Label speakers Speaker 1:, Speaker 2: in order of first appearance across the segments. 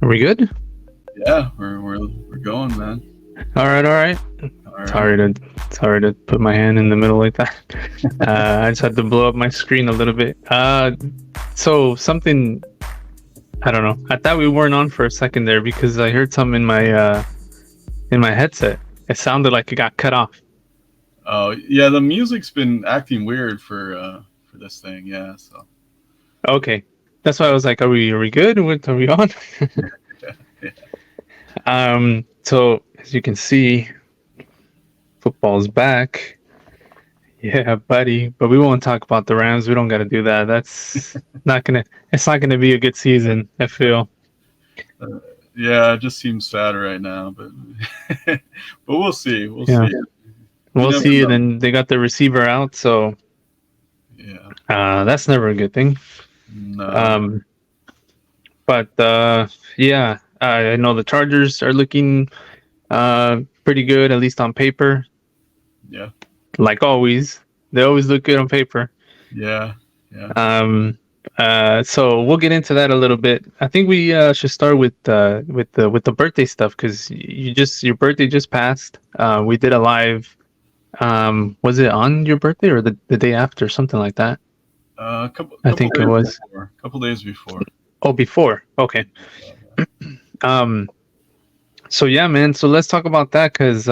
Speaker 1: Are we good?
Speaker 2: Yeah, we're going, man.
Speaker 1: All right, all right.
Speaker 2: All right.
Speaker 1: Sorry to put my hand in the middle like that. I just had to blow up my screen a little bit. So something I don't know. I thought we weren't on for a second there because I heard something in my headset. It sounded like it got cut off.
Speaker 2: Oh, yeah, the music's been acting weird for this thing. Yeah, so
Speaker 1: Okay, that's why I was like, are we good? Are we on?
Speaker 2: yeah,
Speaker 1: So as you can see, football's back. Yeah, buddy. But we won't talk about the Rams. We don't got to do that. That's not gonna. It's not gonna be a good season. I feel.
Speaker 2: uh, yeah. It just seems sad right now, but but we'll see. We'll
Speaker 1: Yeah,
Speaker 2: see. You
Speaker 1: we'll
Speaker 2: never
Speaker 1: see. And
Speaker 2: know.
Speaker 1: then they got the receiver out, so
Speaker 2: Yeah.
Speaker 1: that's never a good thing.
Speaker 2: No.
Speaker 1: Um, but yeah, I know the Chargers are looking pretty good, at least on paper.
Speaker 2: Yeah.
Speaker 1: Like always, they always look good on paper.
Speaker 2: Yeah. Yeah.
Speaker 1: Um, so we'll get into that a little bit. I think we should start with the birthday stuff because your birthday just passed. We did a live. Was it on your birthday or the day after, something like that?
Speaker 2: A couple
Speaker 1: I
Speaker 2: couple
Speaker 1: think it
Speaker 2: days
Speaker 1: was.
Speaker 2: before. Couple days before.
Speaker 1: Oh, before. Okay. Um. So yeah, man. So let's talk about that because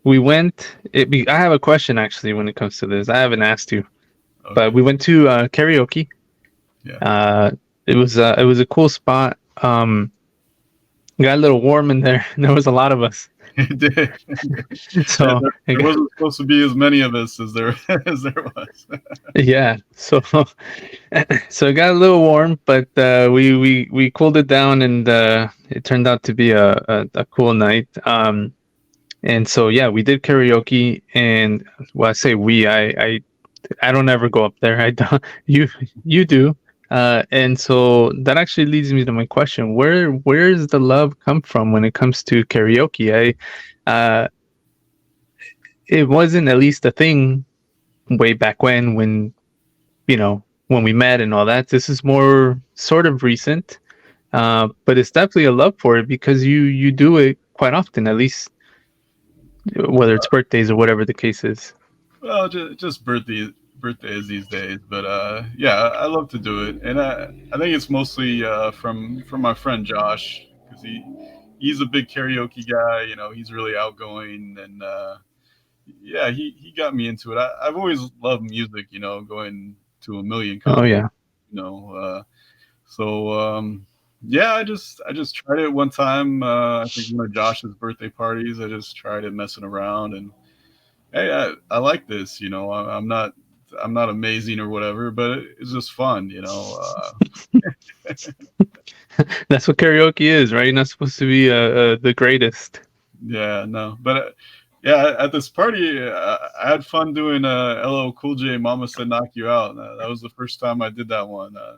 Speaker 1: we went. I have a question actually when it comes to this. I haven't asked you, but
Speaker 2: Okay.
Speaker 1: we went to karaoke.
Speaker 2: Yeah.
Speaker 1: Uh, it was a cool spot. Got a little warm in there. And there was a lot of us.
Speaker 2: It did. Yeah,
Speaker 1: So
Speaker 2: there wasn't supposed to be as many of us as there as there was.
Speaker 1: yeah. So so it got a little warm, but we cooled it down, and it turned out to be a cool night. And so yeah, we did karaoke, and well, I say I don't ever go up there. I don't. You do. And so that actually leads me to my question: where does the love come from when it comes to karaoke? It wasn't at least a thing way back when when we met and all that. This is more sort of recent, but it's definitely a love for it because you do it quite often, at least whether it's birthdays or whatever the case is.
Speaker 2: Well, just birthdays these days, but yeah, I love to do it, and I think it's mostly from my friend Josh because he's a big karaoke guy. You know, he's really outgoing, and yeah, he got me into it. I've always loved music. You know, going to a million
Speaker 1: Oh
Speaker 2: concerts.
Speaker 1: yeah.
Speaker 2: You know, so yeah, I just tried it one time. I think one of Josh's birthday parties. I just tried it messing around and hey, I like this. You know, I'm not amazing or whatever, but it's just fun. You know,
Speaker 1: That's what karaoke is, right? You're not supposed to be the greatest.
Speaker 2: yeah, no, but yeah, at this party, I had fun doing LL Cool J "Mama Said Knock You Out." That was the first time I did that one. I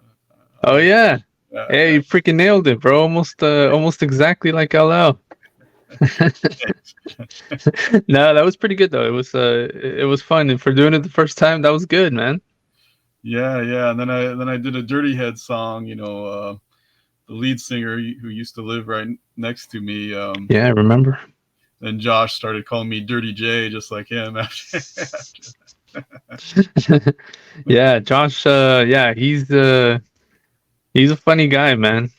Speaker 1: Oh
Speaker 2: was,
Speaker 1: yeah.
Speaker 2: yeah,
Speaker 1: Hey,
Speaker 2: yeah.
Speaker 1: you freaking nailed it, bro. Almost exactly like LL. No, that was pretty good though. It was fun, and for doing it the first time, that was good, man.
Speaker 2: Yeah, yeah, and then I did a Dirty Head song. You know, the lead singer who used to live right next to me.
Speaker 1: Yeah, I remember.
Speaker 2: Then Josh started calling me Dirty J, just like him. After,
Speaker 1: Yeah, Josh. Yeah, he's a funny guy, man.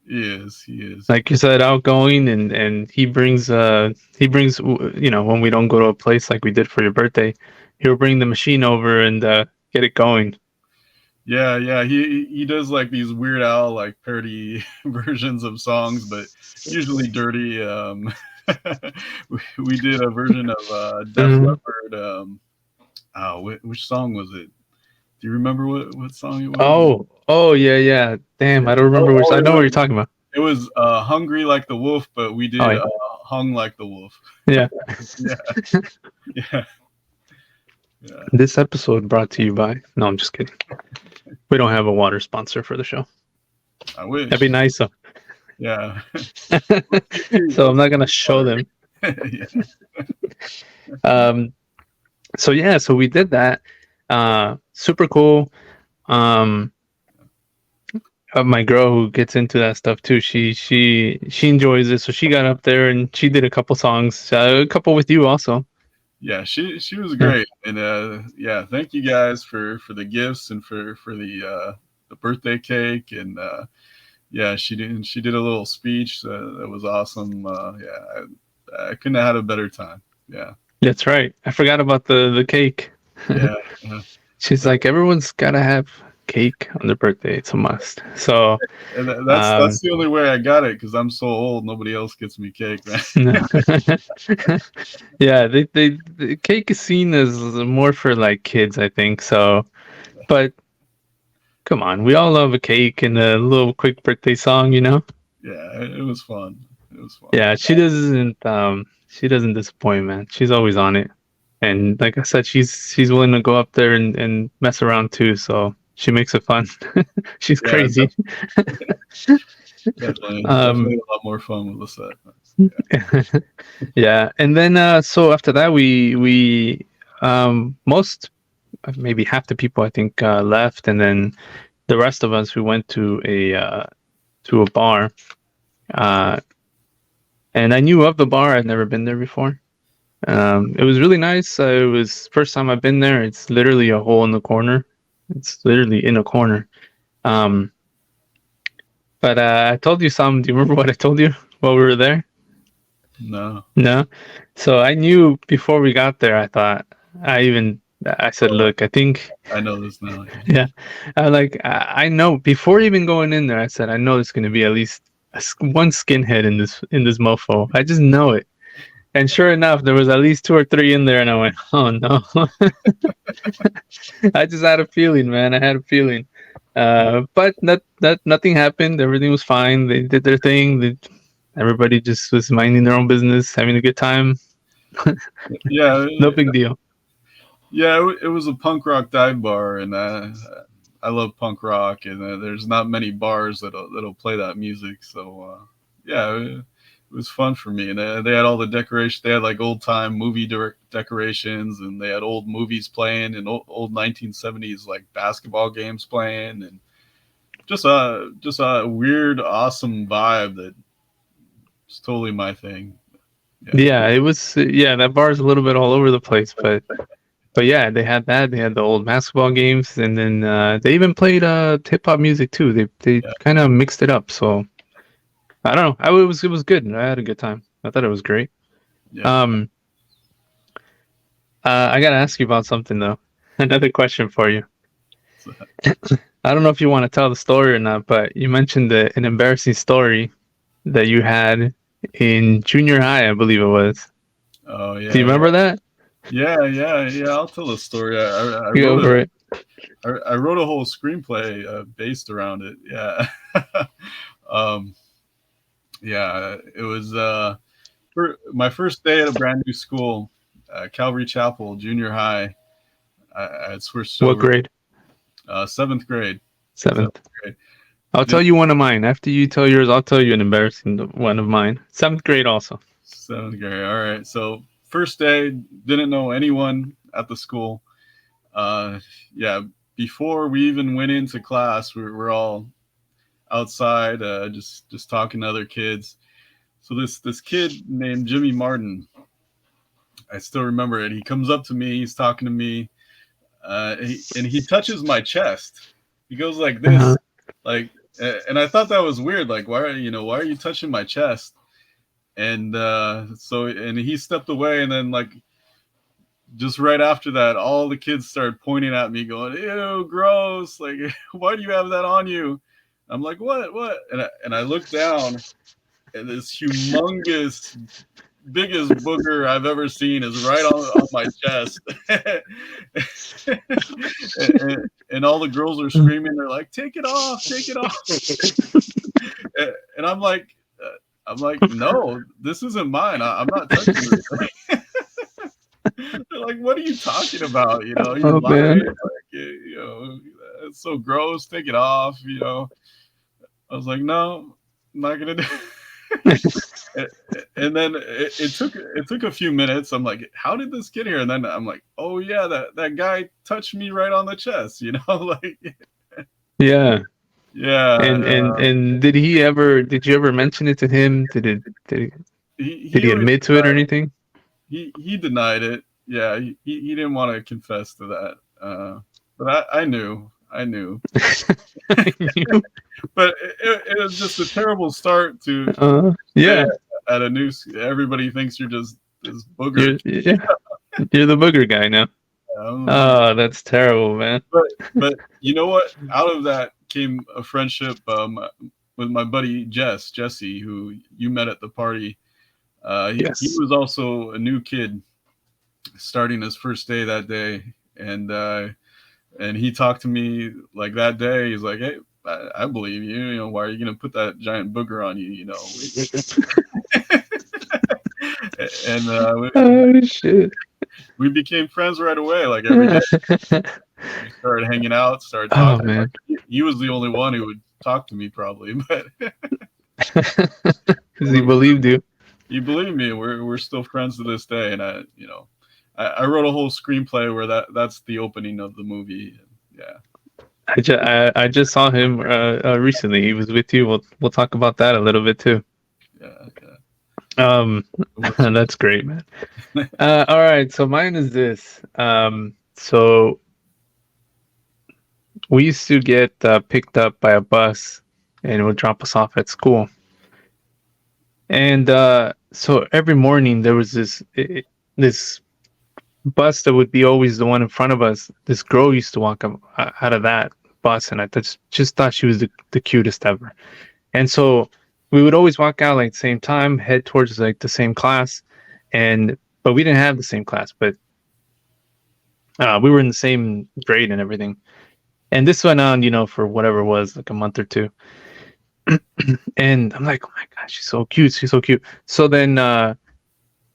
Speaker 2: he is, he is.
Speaker 1: Like you said, outgoing, and he brings when we don't go to a place like we did for your birthday, he'll bring the machine over and get it going.
Speaker 2: Yeah, yeah. He does like these Weird Al like parody versions of songs, but usually dirty. We did a version of Def
Speaker 1: Mhm.
Speaker 2: Leppard. Which song was it? Do you remember what song it was?
Speaker 1: Oh, yeah, yeah. Damn,
Speaker 2: Yeah.
Speaker 1: I don't remember which.
Speaker 2: Oh,
Speaker 1: I know what you're talking about.
Speaker 2: it was Hungry Like the Wolf, but we
Speaker 1: Oh
Speaker 2: did
Speaker 1: yeah,
Speaker 2: Hung Like the Wolf.
Speaker 1: yeah.
Speaker 2: Yeah, yeah, yeah.
Speaker 1: This episode brought to you by. No, I'm just kidding. We don't have a water sponsor for the show.
Speaker 2: I
Speaker 1: That'd be
Speaker 2: wish.
Speaker 1: nice though.
Speaker 2: Yeah.
Speaker 1: So I'm not gonna show them.
Speaker 2: Yeah.
Speaker 1: Um. So yeah, so we did that. Super cool. Um. my girl who gets into that stuff too. She enjoys it, so she got up there and she did a couple songs, a couple with you also.
Speaker 2: Yeah, she was
Speaker 1: Yeah,
Speaker 2: great, and yeah, thank you guys for the gifts and for the birthday cake, and yeah, she did a little speech that was awesome. Yeah, I couldn't have had a better time. Yeah,
Speaker 1: that's right. I forgot about the cake.
Speaker 2: yeah, yeah.
Speaker 1: She's
Speaker 2: That,
Speaker 1: like, everyone's gotta have cake on their birthday. It's a must. So,
Speaker 2: and that's
Speaker 1: um,
Speaker 2: the only way I got it because I'm so old. Nobody else gets me cake, man.
Speaker 1: yeah, the cake is seen as more for like kids, I think. So, but come on, we all love a cake and a little quick birthday song, you know?
Speaker 2: Yeah, it was fun. It was fun.
Speaker 1: Yeah, she doesn't disappoint, man. She's always on it. And like I said, she's willing to go up there and mess around too, so she makes it fun. She's
Speaker 2: Yeah,
Speaker 1: crazy.
Speaker 2: definitely
Speaker 1: Um
Speaker 2: a lot more fun with the set.
Speaker 1: yeah, and then so after that we most maybe half the people I think left, and then the rest of us we went to a bar. Uh and I knew of the bar. I'd never been there before. It was really nice. It was first time I've been there. It's literally a hole in the corner. It's literally in a corner. Um, but I told you some. Do you remember what I told you while we were there?
Speaker 2: No,
Speaker 1: No. So I knew before we got there. I said, look, I think,
Speaker 2: I know this now.
Speaker 1: yeah, I know before even going in there. I said, I know there's going to be at least one skinhead in this mofo. I just know it. And sure enough, there was at least two or three in there, and I went, "Oh no!" I just had a feeling, man. I had a feeling, but nothing happened. Everything was fine. They did their thing. Everybody just was minding their own business, having a good time.
Speaker 2: Yeah,
Speaker 1: No big deal.
Speaker 2: yeah. It was a punk rock dive bar, and I love punk rock, and there's not many bars that'll play that music. So yeah, it was fun for me. And they had all the decorations. They had like old time movie decorations, and they had old movies playing, and old 1970s like basketball games playing, and just a weird, awesome vibe that was totally my thing. Yeah,
Speaker 1: Yeah, it was. Yeah, that bar is a little bit all over the place, but yeah, they had that. They had the old basketball games, and then they even played hip hop music too. They
Speaker 2: yeah,
Speaker 1: kind of mixed it up. So I don't know. It was good. I had a good time. I thought it was great.
Speaker 2: yeah.
Speaker 1: Um, I gotta ask you about something though. Another question for you.
Speaker 2: So,
Speaker 1: I don't know if you want to tell the story or not, but you mentioned an embarrassing story that you had in junior high, I believe it was.
Speaker 2: oh
Speaker 1: Do you
Speaker 2: yeah,
Speaker 1: remember that?
Speaker 2: yeah. I'll tell a story. I
Speaker 1: Go
Speaker 2: wrote
Speaker 1: for it.
Speaker 2: I wrote a whole screenplay based around it. Yeah, um, yeah. It was my first day at a brand new school, Calvary Chapel Junior High. I had switched
Speaker 1: What
Speaker 2: over
Speaker 1: grade?
Speaker 2: seventh grade. Seventh
Speaker 1: Seventh.
Speaker 2: grade.
Speaker 1: I'll tell
Speaker 2: Did,
Speaker 1: you one of mine. After you tell yours, I'll tell you an embarrassing one of mine. Seventh grade also.
Speaker 2: seventh grade. All right. So first day, didn't know anyone at the school. Uh, yeah. Before we even went into class, we're all outside, just talking to other kids. So this kid named Jimmy Martin, I still remember it. He comes up to me, he's talking to me, and he touches my chest. He goes like
Speaker 1: Uh-huh.
Speaker 2: this, like, and I thought that was weird. Like, why are you touching my chest? And and he stepped away, and then like just right after that, all the kids started pointing at me, going, "Ew, gross! Like, why do you have that on you?" I'm like, what? And I look down, and this humongous, biggest booger I've ever seen is right on my chest. And all the girls are screaming. They're like, "Take it off! Take it off!" And I'm like, no, this isn't mine. I'm not touching this. They're like, what are you talking about? You're
Speaker 1: Oh
Speaker 2: lying.
Speaker 1: man.
Speaker 2: Like, it's so gross. Take it off. I was like, no, I'm not gonna do. And then it took a few minutes. I'm like, how did this get here? And then I'm like, oh yeah, that guy touched me right on the chest. Like
Speaker 1: Yeah.
Speaker 2: Yeah,
Speaker 1: And did he ever? Did you ever mention it to him? Did
Speaker 2: he
Speaker 1: he
Speaker 2: always
Speaker 1: admit to it or anything?
Speaker 2: he denied it. Yeah, he didn't want to confess to that. But I knew.
Speaker 1: I knew.
Speaker 2: But it was just a terrible start to say
Speaker 1: Yeah.
Speaker 2: at a news. Everybody thinks you're just this booger.
Speaker 1: Yeah. You're the booger guy now.
Speaker 2: Um,
Speaker 1: Oh, that's terrible, man.
Speaker 2: but you know what? Out of that came a friendship with my buddy Jesse, who you met at the party. He
Speaker 1: Yes.
Speaker 2: was also a new kid starting his first day that day, and he talked to me like that day. He's like, "Hey, I believe you. You know, why are you going to put that giant booger on you? You know." And
Speaker 1: Oh shit.
Speaker 2: we became friends right away. Like every day, we started hanging out, started
Speaker 1: Oh
Speaker 2: talking.
Speaker 1: man.
Speaker 2: Like he was the only one who would talk to me, probably, but
Speaker 1: Because he believed you.
Speaker 2: he believed me. We're still friends to this day, and I wrote a whole screenplay where that's the opening of the movie. Yeah.
Speaker 1: I just saw him recently. He was with you. We'll talk about that a little bit too.
Speaker 2: Yeah, yeah.
Speaker 1: Um,
Speaker 2: What's
Speaker 1: that's great, man. All right, so mine is this. So we used to get picked up by a bus, and it would drop us off at school. And so every morning there was this bus that would be always the one in front of us. This girl used to walk up out of that bus, and I just thought she was the cutest ever. And so we would always walk out like the same time, head towards like the same class, but we didn't have the same class, but we were in the same grade and everything. And this went on, for whatever it was, like a month or two. And I'm like, oh my god, she's so cute, she's so cute. So then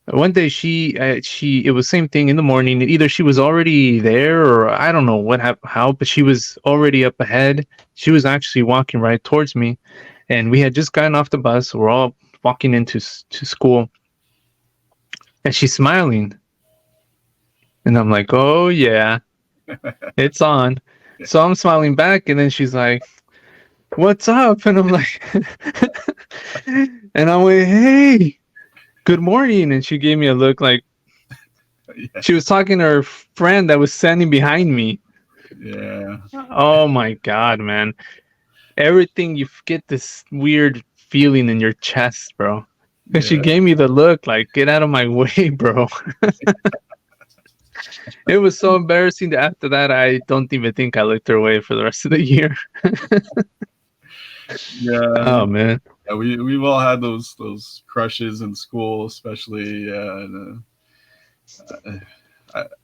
Speaker 1: one day it was same thing in the morning. Either she was already there, or I don't know how, but she was already up ahead. She was actually walking right towards me, and we had just gotten off the bus. We're all walking into to school, and she's smiling, and I'm like, oh yeah, it's on. So I'm smiling back, and then she's like, what's up? And I'm like, and I went, hey, good morning. And she gave me a look like
Speaker 2: yeah.
Speaker 1: she was talking to her friend that was standing behind me.
Speaker 2: Yeah.
Speaker 1: Oh my god, man. Everything, you get this weird feeling in your chest, bro. Because she
Speaker 2: Yeah.
Speaker 1: gave me the look like, get out of my way, bro. It was so embarrassing that after that, I don't even think I looked her way for the rest of the year.
Speaker 2: Yeah.
Speaker 1: Oh, man.
Speaker 2: Yeah, we've all had those crushes in school, especially. I've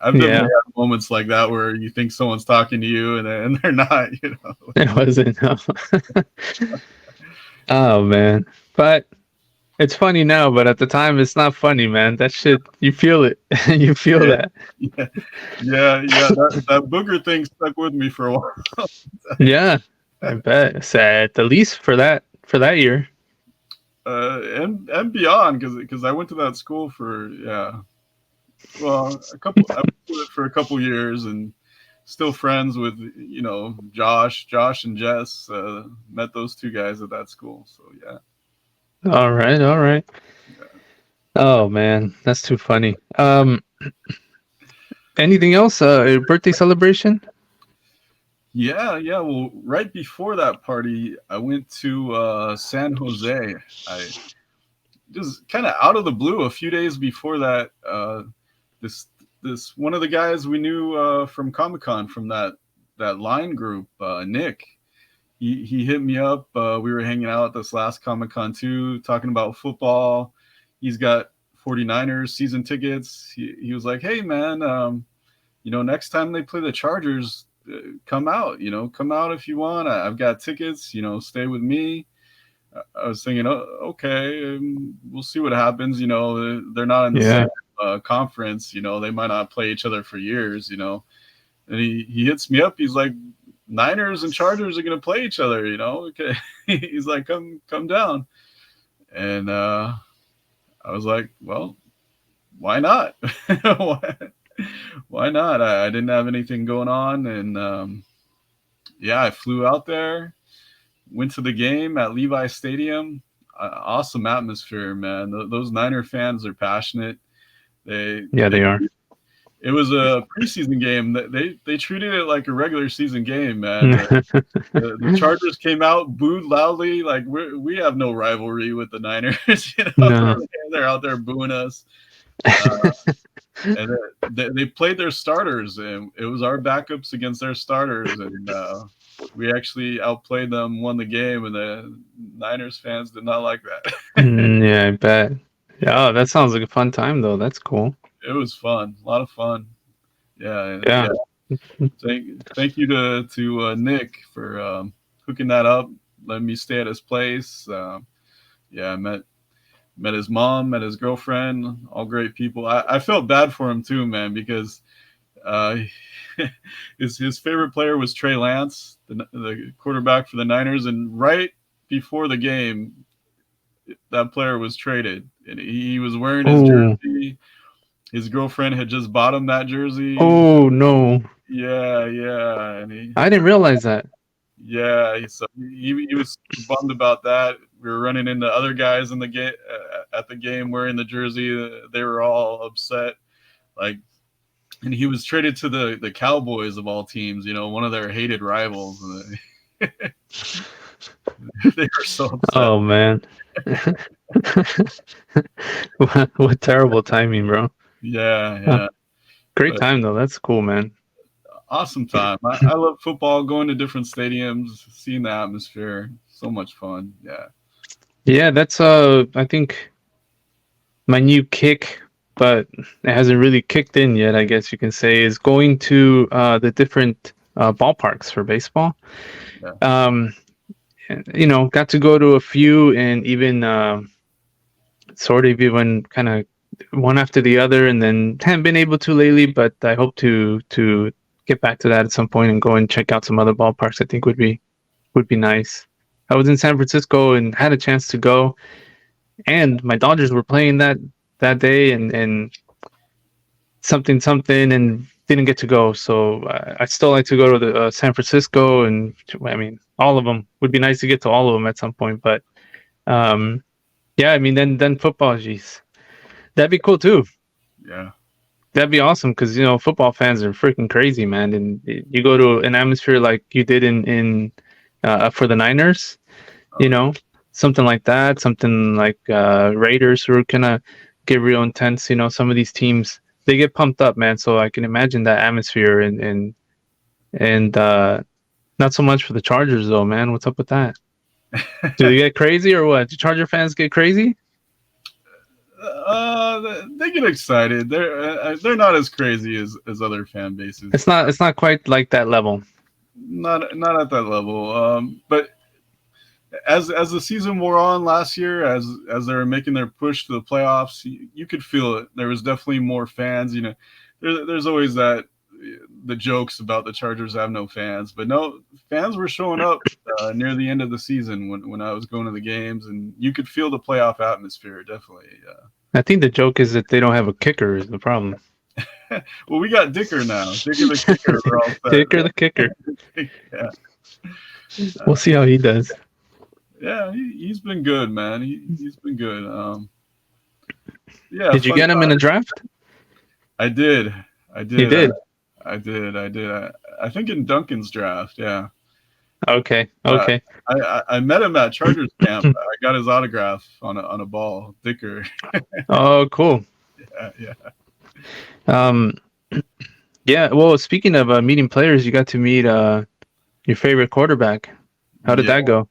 Speaker 2: definitely
Speaker 1: Yeah,
Speaker 2: had moments like that where you think someone's talking to you and they're not. You know.
Speaker 1: it wasn't. No. Oh, man. But it's funny now, but at the time, it's not funny, man. That shit, you feel it. You feel
Speaker 2: Yeah,
Speaker 1: that.
Speaker 2: yeah, yeah. That booger thing stuck with me for a while.
Speaker 1: Yeah, I bet. So at the least for that year.
Speaker 2: And beyond, because I went to that school for well, I went to it for a couple years and still friends with Josh and Jess. Met those two guys at that school, so yeah.
Speaker 1: All right, all right.
Speaker 2: Yeah.
Speaker 1: Oh man, that's too funny. Anything else? A birthday celebration?
Speaker 2: Yeah, yeah. Well, right before that party, I went to San Jose. I just kind of out of the blue a few days before that. This this one of the guys we knew from Comic Con from that line group, Nick. He hit me up. We were hanging out at this last Comic Con too, talking about football. He's got 49ers season tickets. He was like, "Hey man, next time they play the Chargers, come out. Come out if you want. I've got tickets. Stay with me." I was thinking, oh, okay, we'll see what happens. They're not in the
Speaker 1: Yeah.
Speaker 2: same conference. They might not play each other for years. And he hits me up. He's like, Niners and Chargers are going to play each other. Okay. He's like, come down. And I was like, well, why not? Why not? I didn't have anything going on, and yeah, I flew out there. Went to the game at Levi Stadium. Awesome atmosphere, man. Those Niner fans are passionate. They
Speaker 1: Yeah,
Speaker 2: they
Speaker 1: they are.
Speaker 2: It was a preseason game. They treated it like a regular season game, man. The Chargers came out, booed loudly, like we have no rivalry with the Niners.
Speaker 1: No.
Speaker 2: They're out there booing us. And they played their starters, and it was our backups against their starters, and we actually outplayed them, won the game, and the Niners fans did not like that.
Speaker 1: Yeah, I bet. Yeah, oh, that sounds like a fun time though. That's cool.
Speaker 2: It was fun, a lot of fun. Yeah,
Speaker 1: Yeah.
Speaker 2: yeah. Thank you to Nick for hooking that up, letting me stay at his place. Yeah, I met his mom, met his girlfriend, all great people. I felt bad for him too, man, because uh, his favorite player was Trey Lance, the quarterback for the Niners, and right before the game, that player was traded, and he was wearing his
Speaker 1: Oh.
Speaker 2: jersey. His girlfriend had just bought him that jersey.
Speaker 1: Oh no.
Speaker 2: Yeah, yeah, and
Speaker 1: I didn't realize that.
Speaker 2: so he was bummed about that. We were running into other guys in the game at the game wearing the jersey. They were all upset, like, and he was traded to the Cowboys of all teams. One of their hated rivals. They were so upset.
Speaker 1: Oh man. What terrible timing, bro.
Speaker 2: Yeah.
Speaker 1: Great time though. That's cool, man.
Speaker 2: Awesome time. I love football, going to different stadiums, seeing the atmosphere. So much fun. Yeah.
Speaker 1: Yeah, that's I think my new kick, but it hasn't really kicked in yet, I guess you can say, is going to the different ballparks for baseball.
Speaker 2: Yeah.
Speaker 1: Got to go to a few, and even sort of even kind of one after the other, and then haven't been able to lately, but I hope to get back to that at some point and go and check out some other ballparks. I think would be nice. I was in San Francisco and had a chance to go, and my Dodgers were playing that day, and something, and didn't get to go. So I still like to go to the San Francisco, and I mean, all of them would be nice to get to all of them at some point. But yeah, I mean, then football, geez, that'd be cool too.
Speaker 2: Yeah.
Speaker 1: That'd be awesome because football fans are freaking crazy, man. And you go to an atmosphere like you did in for the Niners, something like that, something like Raiders who are gonna get real intense. Some of these teams, they get pumped up, man. So I can imagine that atmosphere and not so much for the Chargers though, man. What's up with that? Do they get crazy or what? Do Charger fans get crazy?
Speaker 2: They get excited. They're not as crazy as other fan bases.
Speaker 1: It's not quite like that level.
Speaker 2: Not at that level. But as the season wore on last year, as they were making their push to the playoffs, you could feel it. There was definitely more fans. There's always the jokes about the Chargers have no fans, but no, fans were showing up near the end of the season when I was going to the games, and you could feel the playoff atmosphere, definitely.
Speaker 1: I think the joke is that they don't have a kicker is the problem.
Speaker 2: Well, we got Dicker now. Dicker the kicker. We're all set.
Speaker 1: Dicker the kicker.
Speaker 2: Yeah.
Speaker 1: We'll see how he does.
Speaker 2: Yeah, he's been good, man. He's been good. Yeah.
Speaker 1: Did you get him in a draft?
Speaker 2: I did.
Speaker 1: You did?
Speaker 2: I did. I think in Duncan's draft, yeah.
Speaker 1: Okay.
Speaker 2: I met him at Chargers camp. I got his autograph on a ball, Dicker.
Speaker 1: Oh, cool.
Speaker 2: Yeah.
Speaker 1: Yeah. Well, speaking of meeting players, you got to meet your favorite quarterback. How did that go?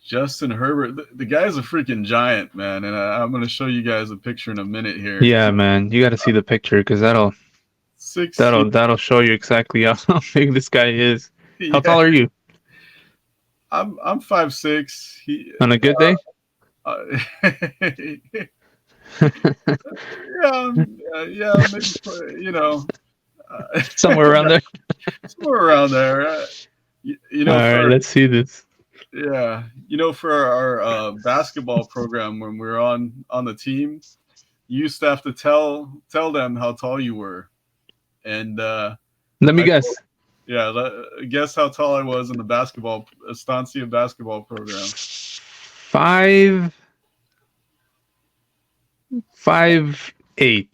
Speaker 2: Justin Herbert. The guy's a freaking giant, man, and I'm going to show you guys a picture in a minute here.
Speaker 1: Yeah, man. You got to see the picture because that'll show you exactly how big this guy is. How tall are you?
Speaker 2: I'm 5'6".
Speaker 1: On a good day?
Speaker 2: Yeah, maybe,
Speaker 1: somewhere around there.
Speaker 2: Somewhere around there.
Speaker 1: All right, let's see this.
Speaker 2: Yeah, for our basketball program, when we were on the team, you used to have to tell them how tall you were, and
Speaker 1: let me guess.
Speaker 2: Guess how tall I was in the Estancia basketball program.
Speaker 1: 5'8".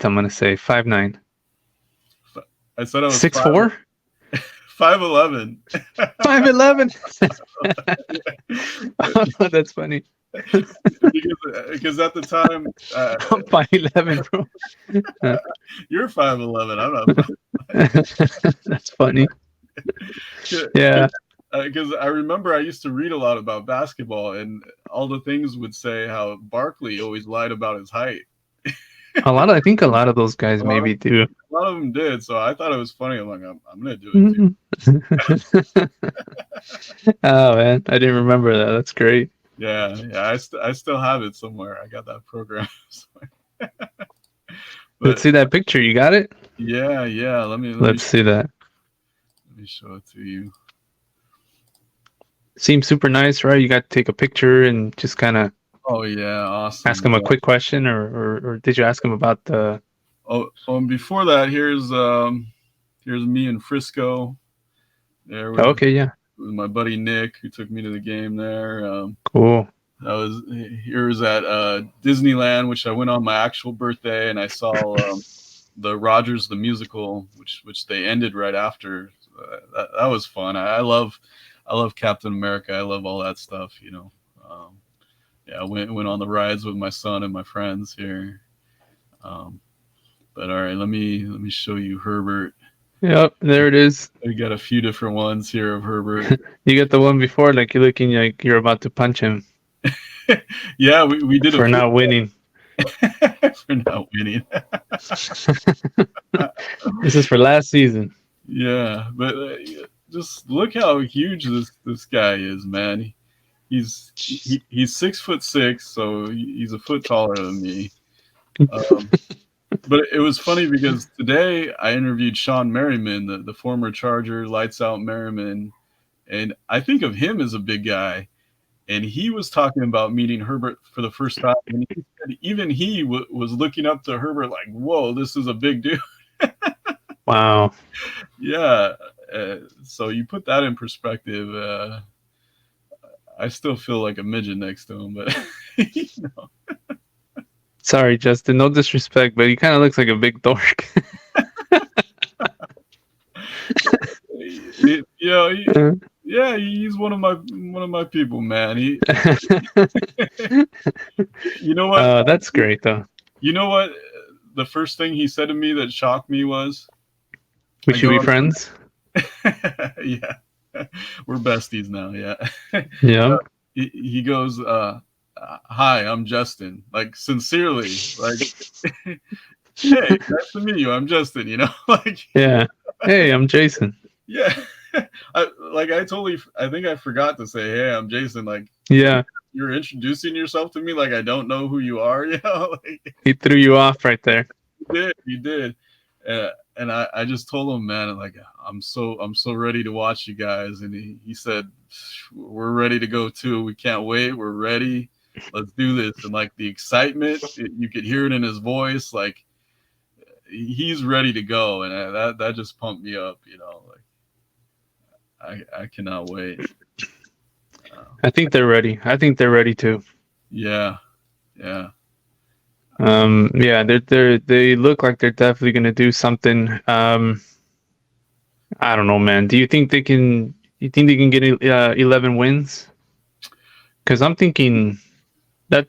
Speaker 1: I'm gonna say 5'9".
Speaker 2: I said I was
Speaker 1: 6'4".
Speaker 2: 5'11".
Speaker 1: 5'11". Oh, that's funny.
Speaker 2: because at the time,
Speaker 1: I'm 5'11", bro.
Speaker 2: you're 5'11". I'm not.
Speaker 1: That's funny. Yeah.
Speaker 2: Because I remember I used to read a lot about basketball, and all the things would say how Barkley always lied about his height.
Speaker 1: I think a lot of those guys maybe do.
Speaker 2: A lot of them did, so I thought it was funny. I'm like, I'm gonna do it too.
Speaker 1: Oh man, I didn't remember that. That's great.
Speaker 2: Yeah. I still have it somewhere. I got that program.
Speaker 1: Let's see that picture. You got it?
Speaker 2: Yeah.
Speaker 1: Let's see that.
Speaker 2: Let me show it to you.
Speaker 1: Seems super nice, right? You got to take a picture and just kind of.
Speaker 2: Oh yeah, awesome.
Speaker 1: Ask him a quick question, or did you ask him about the?
Speaker 2: And before that, here's me in Frisco. There.
Speaker 1: Okay, yeah.
Speaker 2: With my buddy Nick, who took me to the game there.
Speaker 1: Cool.
Speaker 2: Here's at Disneyland, which I went on my actual birthday, and I saw the Rogers the musical, which they ended right after. That was fun. I love Captain America. I love all that stuff. I went on the rides with my son and my friends here. But all right, let me show you Herbert.
Speaker 1: Yep, there it is.
Speaker 2: We got a few different ones here of Herbert.
Speaker 1: You got the one before, like you're looking like you're about to punch him.
Speaker 2: Yeah, we did
Speaker 1: for not winning.
Speaker 2: For not winning.
Speaker 1: This is for last season.
Speaker 2: Yeah, but just look how huge this guy is, man. He's 6'6", so he's a foot taller than me. But it was funny because today I interviewed Sean Merriman, the former Charger, Lights Out Merriman, and I think of him as a big guy. And he was talking about meeting Herbert for the first time, and he said even he was looking up to Herbert like, "Whoa, this is a big dude."
Speaker 1: Wow.
Speaker 2: Yeah. So you put that in perspective. I still feel like a midget next to him, but
Speaker 1: Sorry, Justin. No disrespect, but he kind of looks like a big dork.
Speaker 2: He's one of my people, man. You know what?
Speaker 1: That's great, though.
Speaker 2: You know what? The first thing he said to me that shocked me was,
Speaker 1: "We should be friends."
Speaker 2: Yeah, we're besties now. Yeah.
Speaker 1: Yeah.
Speaker 2: He goes, "Hi, I'm Justin." Like sincerely, like, "Hey, nice to meet you. I'm Justin." Like.
Speaker 1: Yeah. Hey, I'm Jason.
Speaker 2: Yeah. I think I forgot to say, "Hey, I'm Jason." Like,
Speaker 1: yeah,
Speaker 2: you're introducing yourself to me like I don't know who you are. Like,
Speaker 1: he threw you off right there.
Speaker 2: He did. And I just told him, man, like, I'm so ready to watch you guys. And he said, "We're ready to go too. We can't wait. We're ready. Let's do this." And like the excitement, you could hear it in his voice. Like he's ready to go. And that just pumped me up, like I cannot wait.
Speaker 1: I think they're ready. I think they're ready too.
Speaker 2: Yeah.
Speaker 1: Yeah, they look like they're definitely going to do something. I don't know, man. Do you think they can? You think they can get 11 wins? Because I'm thinking that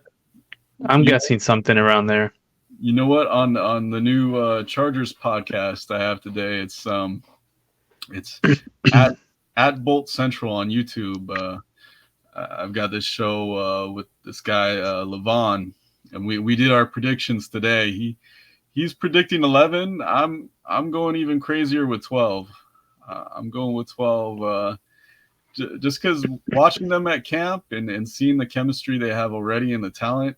Speaker 1: I'm guessing something around there.
Speaker 2: You know what? On the new Chargers podcast I have today, it's at Bolt Central on YouTube. I've got this show with this guy Levon. And we did our predictions today. He's predicting 11. I'm going even crazier with 12. I'm going with 12 just because watching them at camp and seeing the chemistry they have already and the talent,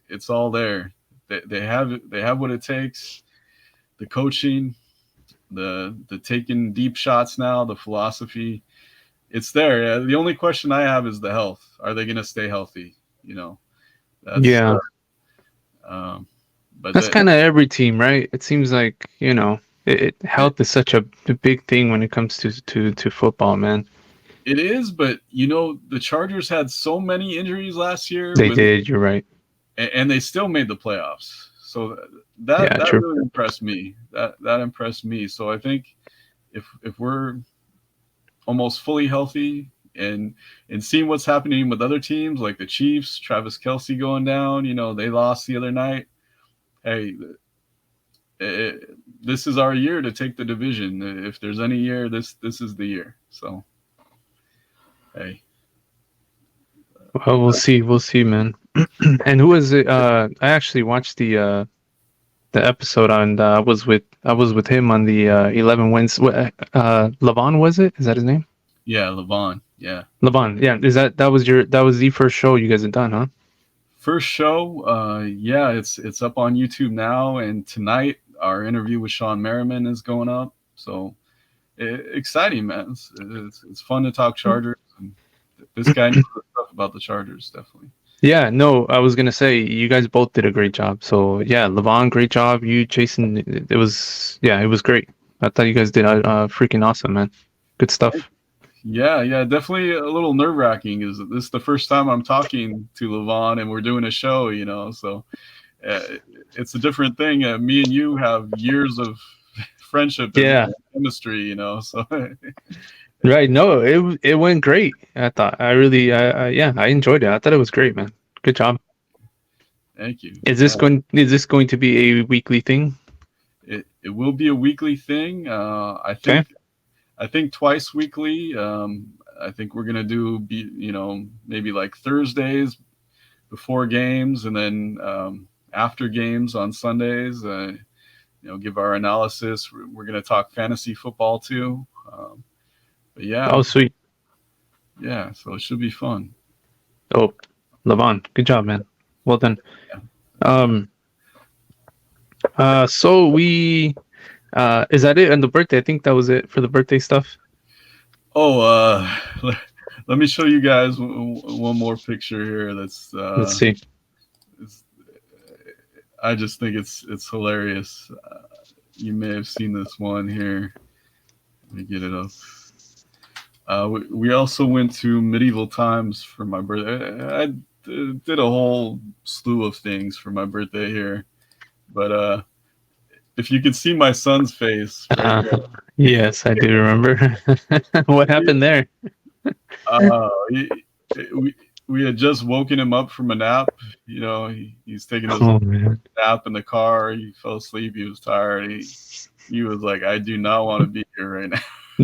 Speaker 2: it's all there. They have what it takes. The coaching, the taking deep shots now, the philosophy, it's there. The only question I have is the health. Are they going to stay healthy?
Speaker 1: But that's kind of every team, right? It seems like, Health is such a big thing when it comes to football, man.
Speaker 2: It is, but you know the Chargers had so many injuries last year
Speaker 1: They
Speaker 2: with,
Speaker 1: did. You're right.
Speaker 2: and they still made the playoffs. So that
Speaker 1: Yeah,
Speaker 2: that
Speaker 1: true.
Speaker 2: really impressed me. That impressed me. So I think if we're almost fully healthy and seeing what's happening with other teams like the Chiefs, Travis Kelsey going down, you know, they lost the other night. Hey, this is our year to take the division. If there's any year, this is the year. So hey,
Speaker 1: Well, we'll see. We'll see, man. And who was it? I actually watched the episode on. I was with him on the 11 wins. Levon, was it? Is that his name?
Speaker 2: yeah, Levon, yeah.
Speaker 1: Levon. Yeah. Is that was the first show you guys had done, huh?
Speaker 2: First show, yeah, it's up on YouTube now, and tonight our interview with Sean Merriman is going up. So exciting, man. It's fun to talk Chargers, and this guy knows stuff about the Chargers, definitely.
Speaker 1: Yeah, no, I was gonna say you guys both did a great job. So yeah, Levon, great job. You, Jason, it was it was great. I thought you guys did freaking awesome, man. Good stuff.
Speaker 2: Yeah, definitely a little nerve wracking. Is this is the first time I'm talking to Levon and we're doing a show, you know? So uh, it's a different thing. Me and you have years of friendship
Speaker 1: Yeah,
Speaker 2: and chemistry, you know. So
Speaker 1: right. No, it went great. I thought I really, yeah, I enjoyed it. I thought it was great, man. Good job.
Speaker 2: thank you.
Speaker 1: Is this going to be a weekly thing?
Speaker 2: It will be a weekly thing.
Speaker 1: Okay.
Speaker 2: I think twice weekly. I think we're gonna you know, maybe like Thursdays before games, and then after games on Sundays. You know, give our analysis. We're gonna talk fantasy football too. But
Speaker 1: Oh,
Speaker 2: yeah,
Speaker 1: sweet.
Speaker 2: yeah. So it should be fun.
Speaker 1: Oh, Levon, good job, man. Well done.
Speaker 2: Yeah.
Speaker 1: Um. So we is that it? And the birthday? I think that was it for the birthday stuff.
Speaker 2: Oh, let me show you guys one more picture here. That's
Speaker 1: Let's see.
Speaker 2: it's, I just think it's hilarious. You may have seen this one here. Let me get it up. We also went to medieval times for my birthday. I did a whole slew of things for my birthday here, but if you could see my son's face right
Speaker 1: Uh, yes, I do remember. What
Speaker 2: there,
Speaker 1: happened there?
Speaker 2: he, we we had just woken him up from a nap. You know, he's taking his
Speaker 1: Oh man.
Speaker 2: nap in the car. He fell asleep. He was tired. He was like, "I do not want to be here right now."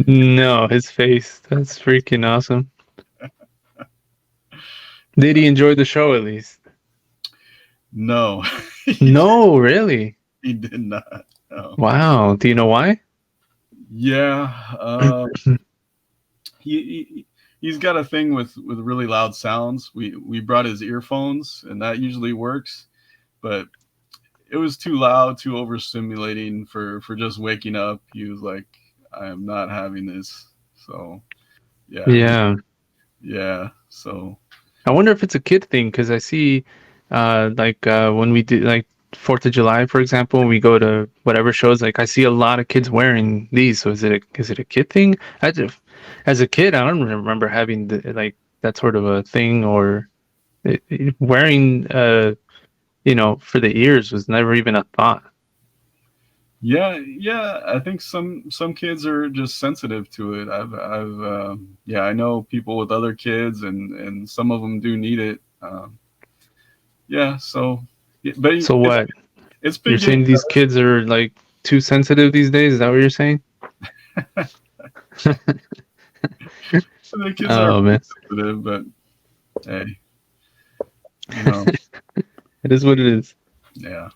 Speaker 1: No, his face. That's freaking awesome. Did he enjoy the show at least?
Speaker 2: No,
Speaker 1: No, really.
Speaker 2: he did not. No.
Speaker 1: Wow. Do you know why?
Speaker 2: Yeah, he's got a thing with really loud sounds. We brought his earphones, and that usually works, but it was too loud, too overstimulating for just waking up. He was like, "I am not having this." So yeah,
Speaker 1: Yeah.
Speaker 2: yeah. So
Speaker 1: I wonder if it's a kid thing because I see, when we do like 4th of July, for example, when we go to whatever shows, like I see a lot of kids wearing these. So is it a kid thing? As a kid, I don't remember having like that sort of a thing or wearing, for the ears was never even a thought.
Speaker 2: yeah. I think some kids are just sensitive to it. Yeah, I know people with other kids, and some of them do need it. Yeah, so yeah, but
Speaker 1: So what?
Speaker 2: it's
Speaker 1: You're
Speaker 2: been getting
Speaker 1: saying these kids are like too sensitive these days? Is that what you're saying?
Speaker 2: the kids are
Speaker 1: Oh man,
Speaker 2: sensitive, but hey, you know,
Speaker 1: it is what it is.
Speaker 2: yeah,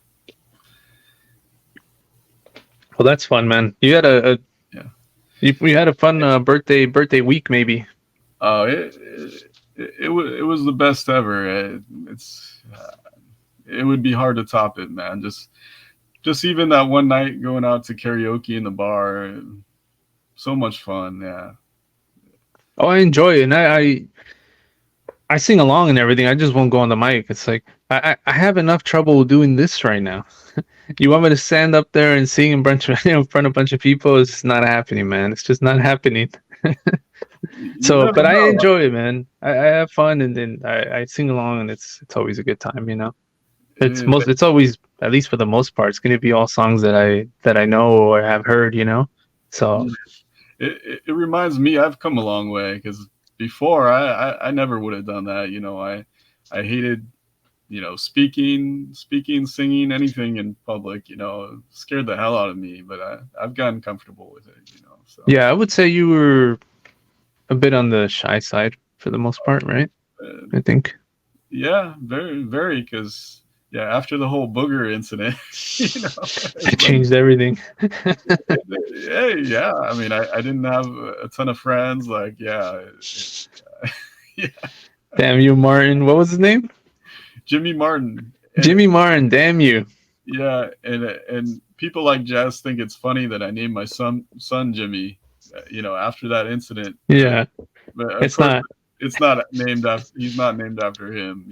Speaker 1: Well, that's fun, man. You had a
Speaker 2: yeah.
Speaker 1: you had a fun birthday week, maybe.
Speaker 2: Oh, it was the best ever. It would be hard to top it, man. Just even that one night going out to karaoke in the bar, so much fun. Yeah,
Speaker 1: Oh, I enjoy it, and I sing along and everything. I just won't go on the mic. It's like I have enough trouble doing this right now. You want me to stand up there and sing in front of in front of a bunch of people? It's not happening, man. It's just not happening.
Speaker 2: You
Speaker 1: So,
Speaker 2: never
Speaker 1: but I
Speaker 2: know.
Speaker 1: enjoy it, man. I have fun, and then I sing along, and it's always a good time, you know.
Speaker 2: It is.
Speaker 1: It's always, at least for the most part, it's gonna be all songs that I know or have heard, you know. So
Speaker 2: It reminds me I've come a long way because before I never would have done that. I hated speaking, singing, anything in public. Scared the hell out of me. But I've gotten comfortable with it. So
Speaker 1: yeah, I would say you were a bit on the shy side for the most part, right?
Speaker 2: uh,
Speaker 1: I think
Speaker 2: yeah, very very because yeah, after the whole booger incident,
Speaker 1: it
Speaker 2: it's like
Speaker 1: changed everything.
Speaker 2: hey, yeah. I mean, I didn't have a ton of friends. Like, yeah, yeah.
Speaker 1: Damn you, Martin. What was his name?
Speaker 2: Jimmy Martin, and
Speaker 1: Jimmy Martin. Damn you.
Speaker 2: yeah, and people like Jazz think it's funny that I named my son Jimmy, after that incident. But
Speaker 1: Yeah,
Speaker 2: but of
Speaker 1: it's
Speaker 2: course,
Speaker 1: not.
Speaker 2: it's not named after. He's not named after him.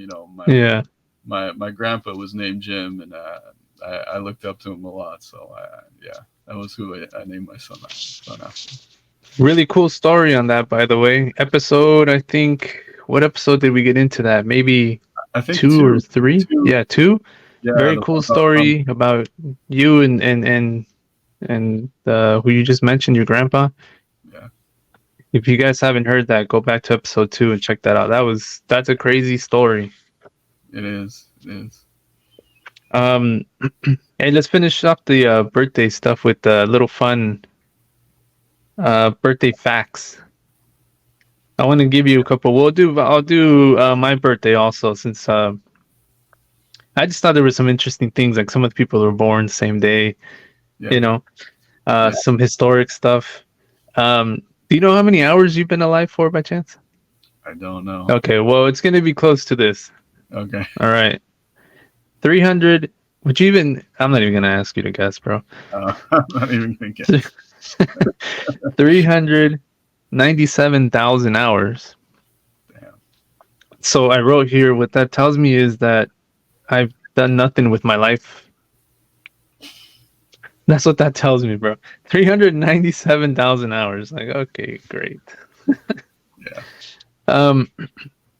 Speaker 1: Yeah.
Speaker 2: My grandpa was named Jim, and I looked up to him a lot. So yeah, that was who I named my son after.
Speaker 1: Really cool story on that, by the way. Episode, I think. What episode did we get into that? Maybe
Speaker 2: I think
Speaker 1: two or three?
Speaker 2: two,
Speaker 1: Yeah, two.
Speaker 2: yeah,
Speaker 1: Very
Speaker 2: the
Speaker 1: cool
Speaker 2: one about
Speaker 1: story about you and who you just mentioned, your grandpa.
Speaker 2: yeah,
Speaker 1: If you guys haven't heard that, go back to episode 2 and check that out. That's a crazy story.
Speaker 2: it is.
Speaker 1: Um, hey, let's finish up the birthday stuff with a little fun birthday facts. I want to give you a couple. I'll do my birthday also, since I just thought there were some interesting things, like some of the people who were born the same day.
Speaker 2: Yeah,
Speaker 1: You know,
Speaker 2: yeah.
Speaker 1: some historic stuff. Do you know how many hours you've been alive for by chance?
Speaker 2: I don't know.
Speaker 1: Okay, well, it's going to be close to this.
Speaker 2: Okay,
Speaker 1: All right. 300. Would you even? I'm not even going to ask you to guess, bro.
Speaker 2: I'm not even thinking.
Speaker 1: 397,000 hours.
Speaker 2: Damn.
Speaker 1: So I wrote here, what that tells me is that I've done nothing with my life. That's what that tells me, bro. 397,000 hours. Like, okay, great.
Speaker 2: Yeah,
Speaker 1: Um,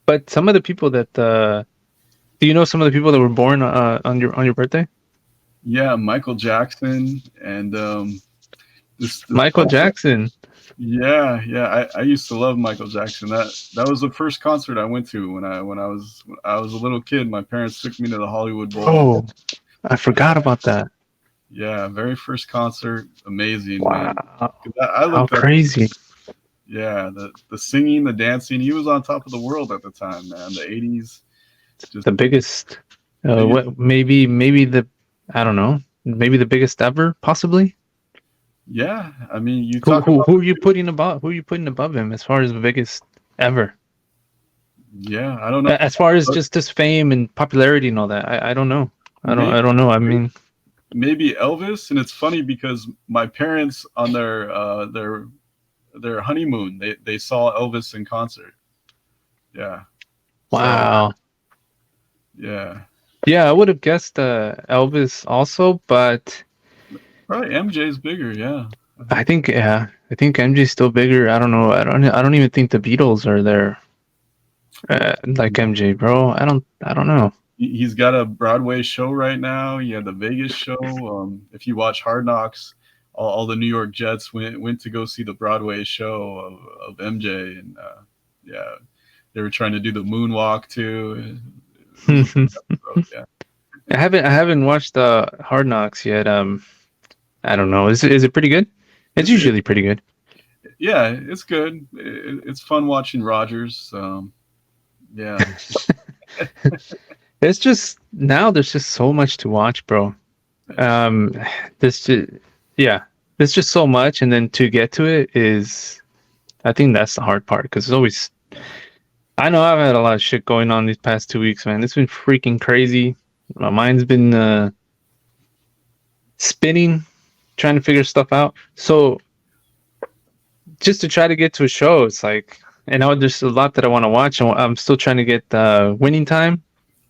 Speaker 1: but some of the people that do you know some of the people that were born on your birthday?
Speaker 2: yeah. Michael Jackson and this
Speaker 1: Michael Jackson.
Speaker 2: yeah, yeah. I used to love Michael Jackson. That was the first concert I went to when I was a little kid. My parents took me to the Hollywood Bowl.
Speaker 1: Oh, I forgot about that.
Speaker 2: Yeah, very first concert, amazing, man.
Speaker 1: Wow,
Speaker 2: 'Cause I
Speaker 1: how
Speaker 2: looked up.
Speaker 1: crazy.
Speaker 2: Yeah, the singing, the dancing. He was on top of the world at the time, man. The '80s, just
Speaker 1: The biggest,
Speaker 2: biggest.
Speaker 1: what maybe the, I don't know, maybe the biggest ever, possibly.
Speaker 2: Yeah, I mean, you
Speaker 1: Who
Speaker 2: talk
Speaker 1: who
Speaker 2: about.
Speaker 1: who are you putting above? Who are you putting above him as far as the biggest ever?
Speaker 2: Yeah, I don't know.
Speaker 1: As far as
Speaker 2: But
Speaker 1: just his fame and popularity and all that, I don't know.
Speaker 2: maybe
Speaker 1: I don't know. I mean,
Speaker 2: maybe Elvis, and it's funny because my parents on their honeymoon, they saw Elvis in concert. Yeah. So
Speaker 1: wow.
Speaker 2: yeah,
Speaker 1: Yeah, I would have guessed Elvis also, but
Speaker 2: probably MJ's bigger. Yeah, I
Speaker 1: I
Speaker 2: think
Speaker 1: think I think MJ's still bigger. I don't know. I don't even think the Beatles are there like MJ, bro. I don't know.
Speaker 2: he's got a Broadway show right now. He had the Vegas show. If you watch Hard Knocks, all the New York Jets went to go see the Broadway show of MJ, and yeah, they were trying to do the moonwalk too. It was a big episode. Yeah,
Speaker 1: I haven't watched Hard Knocks yet. I don't know. Is it pretty good? It's
Speaker 2: it's
Speaker 1: usually pretty good.
Speaker 2: yeah, it's good. It's fun watching Rogers. Yeah,
Speaker 1: It's just now there's just so much to watch, bro. Um, this just, yeah, there's just so much, and then to get to it is, I think that's the hard part because it's always. I know I've had a lot of shit going on these past 2 weeks, man. It's been freaking crazy. My mind's been spinning, trying to figure stuff out. So just to try to get to a show, it's like, and now there's a lot that I want to watch. I'm still trying to get Winning Time.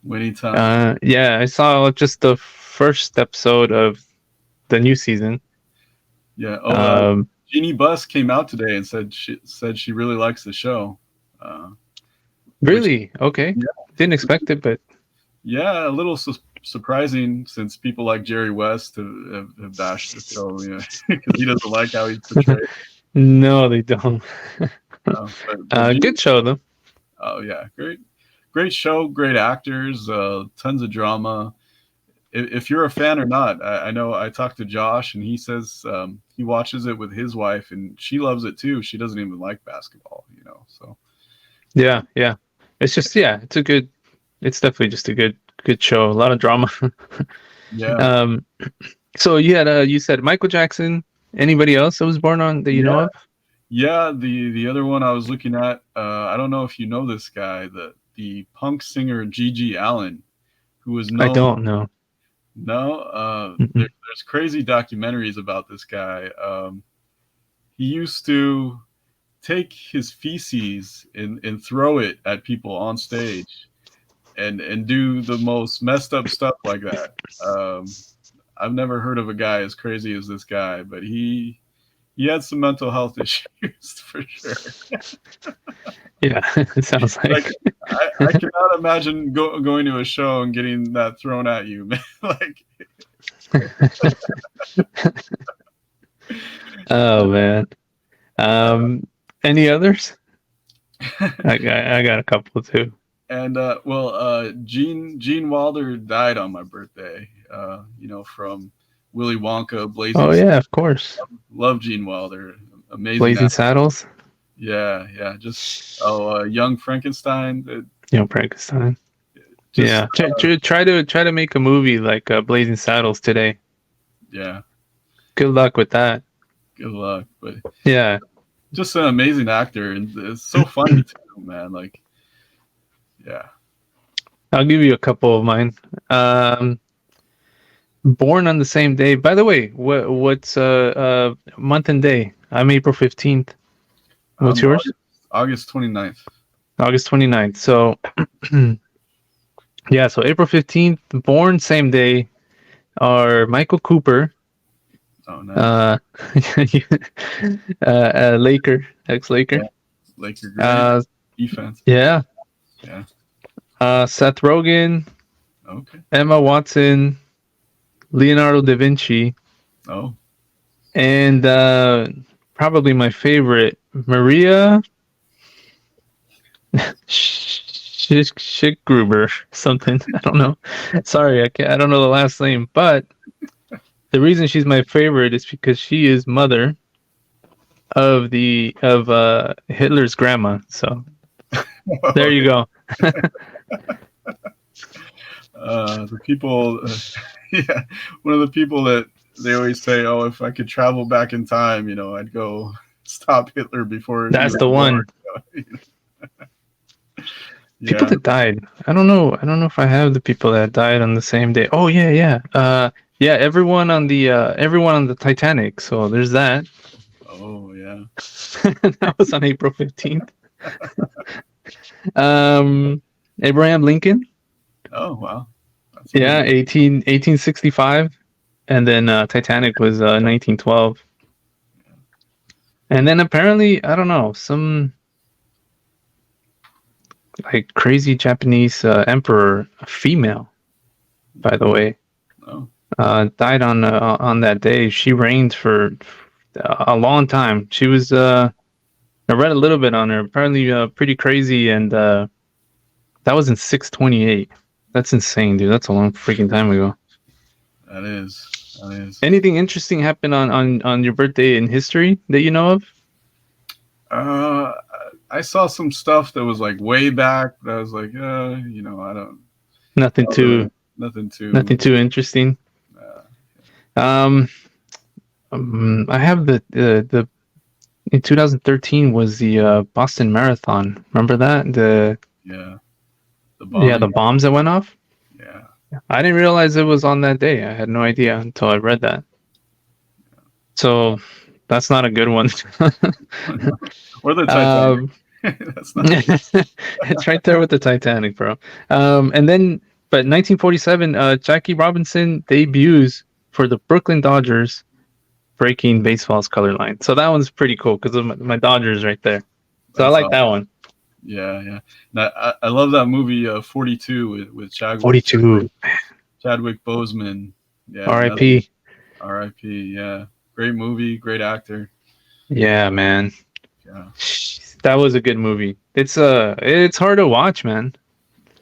Speaker 2: Winnie Time.
Speaker 1: Yeah, I saw just the first episode of the new season.
Speaker 2: Yeah.
Speaker 1: Um,
Speaker 2: Jeannie Buss came out today and said she really likes the show, uh, which
Speaker 1: really? Okay.
Speaker 2: yeah,
Speaker 1: Didn't expect it, but
Speaker 2: yeah, a little surprising since people like Jerry West have bashed the show, because he doesn't like how he's portrayed.
Speaker 1: no, they don't.
Speaker 2: But Jeannie,
Speaker 1: Good show though.
Speaker 2: oh yeah, great show, great actors, tons of drama. If you're a fan or not, I know I talked to Josh and he says he watches it with his wife and she loves it too. She doesn't even like basketball, so
Speaker 1: Yeah, yeah. It's just it's definitely just a good show. A lot of drama.
Speaker 2: yeah.
Speaker 1: um, so you said Michael Jackson. Anybody else that was born on that you know
Speaker 2: Yeah,
Speaker 1: of?
Speaker 2: yeah. The other one I was looking at, I don't know if you know this guy, the punk singer Gigi Allen, who was
Speaker 1: I
Speaker 2: known.
Speaker 1: don't know.
Speaker 2: No,
Speaker 1: Mm-mm.
Speaker 2: there's crazy documentaries about this guy. He used to take his feces and throw it at people on stage and do the most messed up stuff like that. I've never heard of a guy as crazy as this guy, but he had some mental health issues for sure.
Speaker 1: Yeah, it sounds
Speaker 2: Like
Speaker 1: like.
Speaker 2: I cannot imagine going to a show and getting that thrown at you, man. Like,
Speaker 1: Oh man. Um, any others? I got a couple too.
Speaker 2: and Gene Wilder died on my birthday. From Willy Wonka,
Speaker 1: Oh
Speaker 2: Blazing.
Speaker 1: yeah, of course.
Speaker 2: Love Gene Wilder, amazing.
Speaker 1: Blazing Saddles.
Speaker 2: Yeah, yeah. Just Young Frankenstein.
Speaker 1: Frankenstein.
Speaker 2: Just
Speaker 1: Yeah, try to make a movie like Blazing Saddles today.
Speaker 2: yeah.
Speaker 1: Good luck with that.
Speaker 2: Good luck, but
Speaker 1: Yeah,
Speaker 2: just an amazing actor, and it's so funny too, man. Like, yeah.
Speaker 1: I'll give you a couple of mine. Born on the same day. By the way, what's month and day? I'm April 15th. What's yours?
Speaker 2: August 29th.
Speaker 1: August 29th. So yeah, so April 15th, born same day are Michael Cooper,
Speaker 2: Oh no.
Speaker 1: Laker, ex-Laker.
Speaker 2: Yeah. Laker great defense.
Speaker 1: Yeah.
Speaker 2: Yeah.
Speaker 1: Seth Rogen,
Speaker 2: Okay.
Speaker 1: Emma Watson, Leonardo da Vinci,
Speaker 2: Oh.
Speaker 1: and probably my favorite, Maria Schickgruber, something. I don't know. Sorry, I don't know the last name, but the reason she's my favorite is because she is mother of Hitler's grandma. So there you go.
Speaker 2: The people, yeah, one of the people that they always say, "Oh, if I could travel back in time, I'd go stop Hitler before."
Speaker 1: That's the one. People that died. I don't know if I have the people that died on the same day. Oh yeah. Yeah, everyone on the Titanic. So there's that.
Speaker 2: Oh yeah.
Speaker 1: That was on April 15th. Abraham Lincoln.
Speaker 2: Oh wow.
Speaker 1: Yeah, 1865, and then Titanic was 1912. And then apparently, I don't know, some like crazy Japanese emperor, a female, by the way, died on that day. She reigned for a long time. She was I read a little bit on her. Apparently, pretty crazy, and that was in 628. That's insane, dude. That's a long freaking time ago.
Speaker 2: That is.
Speaker 1: Anything interesting happen on your birthday in history that you know of?
Speaker 2: I saw some stuff that was like way back. That I was like, I don't.
Speaker 1: Nothing too interesting. I have the in 2013 was the Boston Marathon. Remember that? The bombs that went off.
Speaker 2: Yeah.
Speaker 1: I didn't realize it was on that day. I had no idea until I read that. So that's not a good one.
Speaker 2: Or the Titanic.
Speaker 1: That's not. It's right there with the Titanic, bro. And then But 1947, Jackie Robinson debuts for the Brooklyn Dodgers, breaking baseball's color line. So that one's pretty cool because of my Dodgers right there. So I
Speaker 2: That's
Speaker 1: like
Speaker 2: awesome.
Speaker 1: that one.
Speaker 2: Yeah, yeah. And I love that movie 42 with
Speaker 1: 42.
Speaker 2: Chadwick Boseman. Yeah, that's
Speaker 1: R.I.P.
Speaker 2: R.I.P. Yeah, great movie, great actor.
Speaker 1: Yeah, man.
Speaker 2: Yeah,
Speaker 1: That was a good movie. It's hard to watch, man,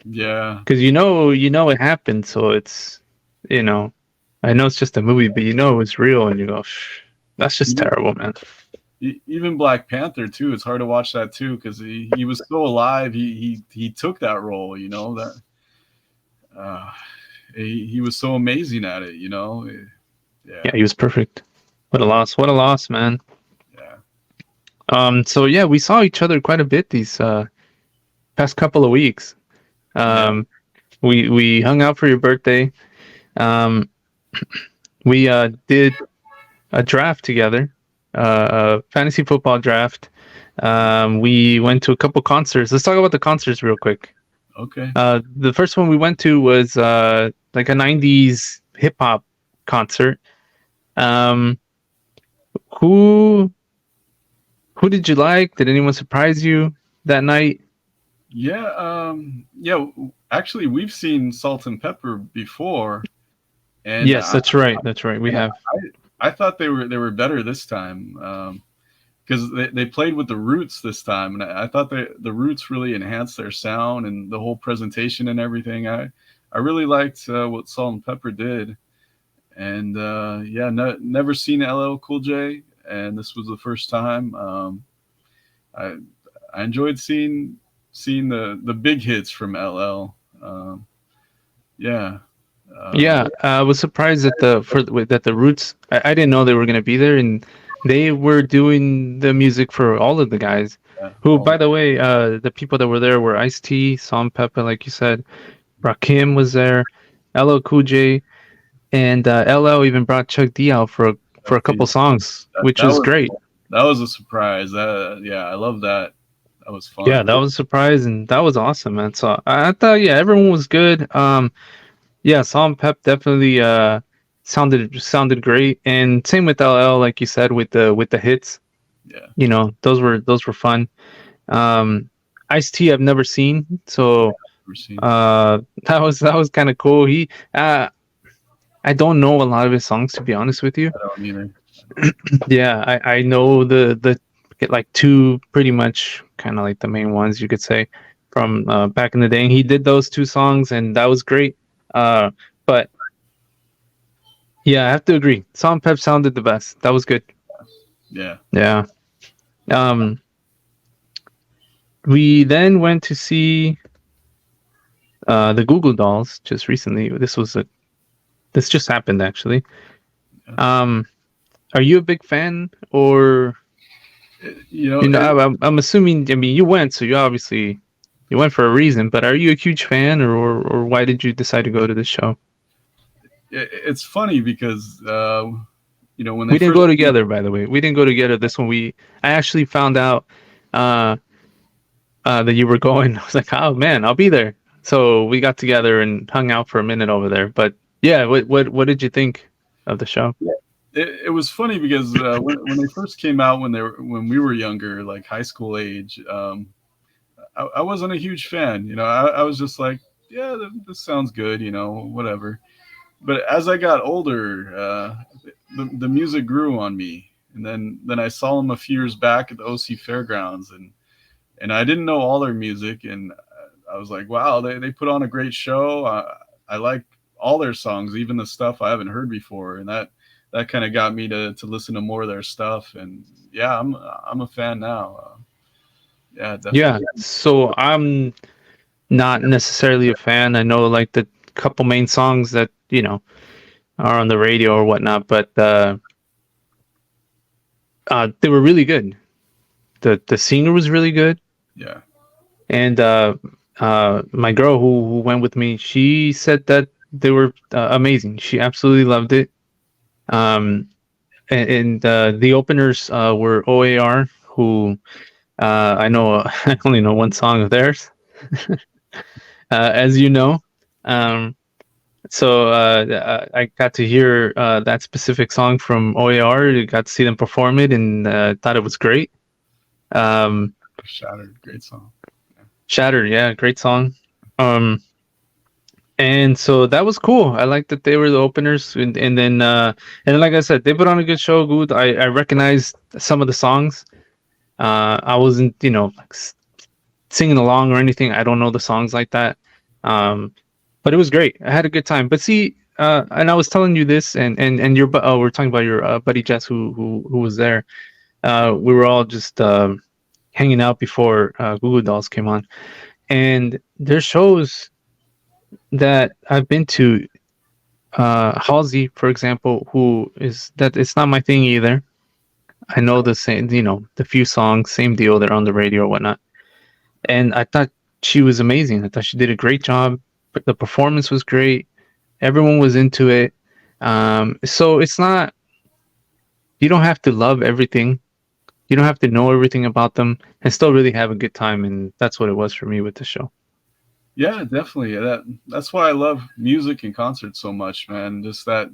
Speaker 2: yeah.
Speaker 1: because it happened. So you know, I know it's just a movie, but it's real, and you go, that's just
Speaker 2: Even
Speaker 1: terrible, man.
Speaker 2: even Black Panther too. It's hard to watch that too because he was still alive. He took that role. You know that uh, he was so amazing at it. You know.
Speaker 1: Yeah,
Speaker 2: Yeah,
Speaker 1: he was perfect. What a loss! What a loss, man.
Speaker 2: yeah,
Speaker 1: So yeah, we saw each other quite a bit these past couple of weeks.
Speaker 2: yeah.
Speaker 1: Um, we hung out for your birthday. Um, we did a draft together, a fantasy football draft. We went to a couple concerts. Let's talk about the concerts real quick.
Speaker 2: Okay.
Speaker 1: The first one we went to was like a '90s hip hop concert. Um, who who did you like? Did anyone surprise you that night?
Speaker 2: Yeah. Yeah. Actually, we've seen Salt and Pepper before, and
Speaker 1: Yes, that's right. That's right. We
Speaker 2: and
Speaker 1: have.
Speaker 2: I thought they were better this time. Because they played with the Roots this time, and I thought the Roots really enhanced their sound and the whole presentation and everything. I really liked what Salt and Pepper did, and yeah, never seen LL Cool J, and this was the first time. I I enjoyed seeing the big hits from LL. Yeah,
Speaker 1: Yeah, I was surprised that the Roots. I didn't know they were gonna be there, and they were doing the music for all of the guys.
Speaker 2: yeah,
Speaker 1: Who, by the way, the people that were there were Ice T, Salt Pepper, like you said. Rakim was there, LL Cool J, and LL even brought Chuck D out for a couple songs, which
Speaker 2: that
Speaker 1: was
Speaker 2: was
Speaker 1: great.
Speaker 2: that was a surprise. Yeah, I love that. That was
Speaker 1: Yeah,
Speaker 2: fun.
Speaker 1: that was a surprise, and that was awesome, man. So I thought, yeah, everyone was good. Yeah, Salt Pep definitely sounded great, and same with LL, like you said, with the hits.
Speaker 2: Yeah,
Speaker 1: Those were fun. Um, Ice T I've never seen, so
Speaker 2: never seen.
Speaker 1: that was kind of cool. I don't know a lot of his songs, to be honest with you.
Speaker 2: I don't either.
Speaker 1: Yeah, I know the like two pretty much kind of like the main ones you could say from back in the day. And he did those two songs, and that was great. But yeah, I have to agree. Salt Pep sounded the best. That was good.
Speaker 2: Yeah.
Speaker 1: Yeah. Um, we then went to see the Goo Goo Dolls just recently. This just happened actually.
Speaker 2: Yeah.
Speaker 1: Are you a big fan, or
Speaker 2: You know, it,
Speaker 1: I'm assuming. I mean, you went, so you went for a reason. But are you a huge fan, or why did you decide to go to this show?
Speaker 2: it's funny because when they
Speaker 1: We didn't
Speaker 2: first
Speaker 1: go together, by the way. We didn't go together. This one, I actually found out uh, that you were going. I was like, oh man, I'll be there. So we got together and hung out for a minute over there. But yeah, what did you think of the show?
Speaker 2: it was funny because when they first came out when we were younger, like high school age, I wasn't a huge fan. I was just like, yeah, this sounds good, whatever. But as I got older, the music grew on me, and then I saw them a few years back at the OC Fairgrounds, and I didn't know all their music, and I was like, wow, they put on a great show. I like all their songs, even the stuff I haven't heard before, and that kind of got me to listen to more of their stuff. And yeah, I'm a fan now. Yeah,
Speaker 1: Yeah,
Speaker 2: definitely.
Speaker 1: so I'm not necessarily a fan. I know like the couple main songs that are on the radio or whatnot, but they were really good. The singer was really good,
Speaker 2: Yeah,
Speaker 1: and my girl who went with me, she said that they were amazing. She absolutely loved it. Um, and the openers were OAR, who I know I only know one song of theirs, as you know. Um, so I got to hear that specific song from OAR. I got to see them perform it, and thought it was great. Um,
Speaker 2: Shattered, great song. Yeah.
Speaker 1: Shattered, yeah, great song. Um, and so that was cool. I liked that they were the openers, and then like I said, they put on a good show. Good. I recognized some of the songs. I wasn't, like singing along or anything. I don't know the songs like that. Um, but it was great. I had a good time. But see, and I was telling you this, and we're talking about your buddy Jess who was there. We were all just hanging out before Goo Goo Dolls came on, and there's shows that I've been to. Halsey, for example, who is that? It's not my thing either. I know the same, the few songs, same deal. They're on the radio or whatnot. And I thought she was amazing. I thought she did a great job. The performance was great. Everyone was into it. So it's not, you don't have to love everything. You don't have to know everything about them and still really have a good time. And that's what it was for me with the show.
Speaker 2: Yeah, definitely. That's why I love music and concerts so much, man. Just that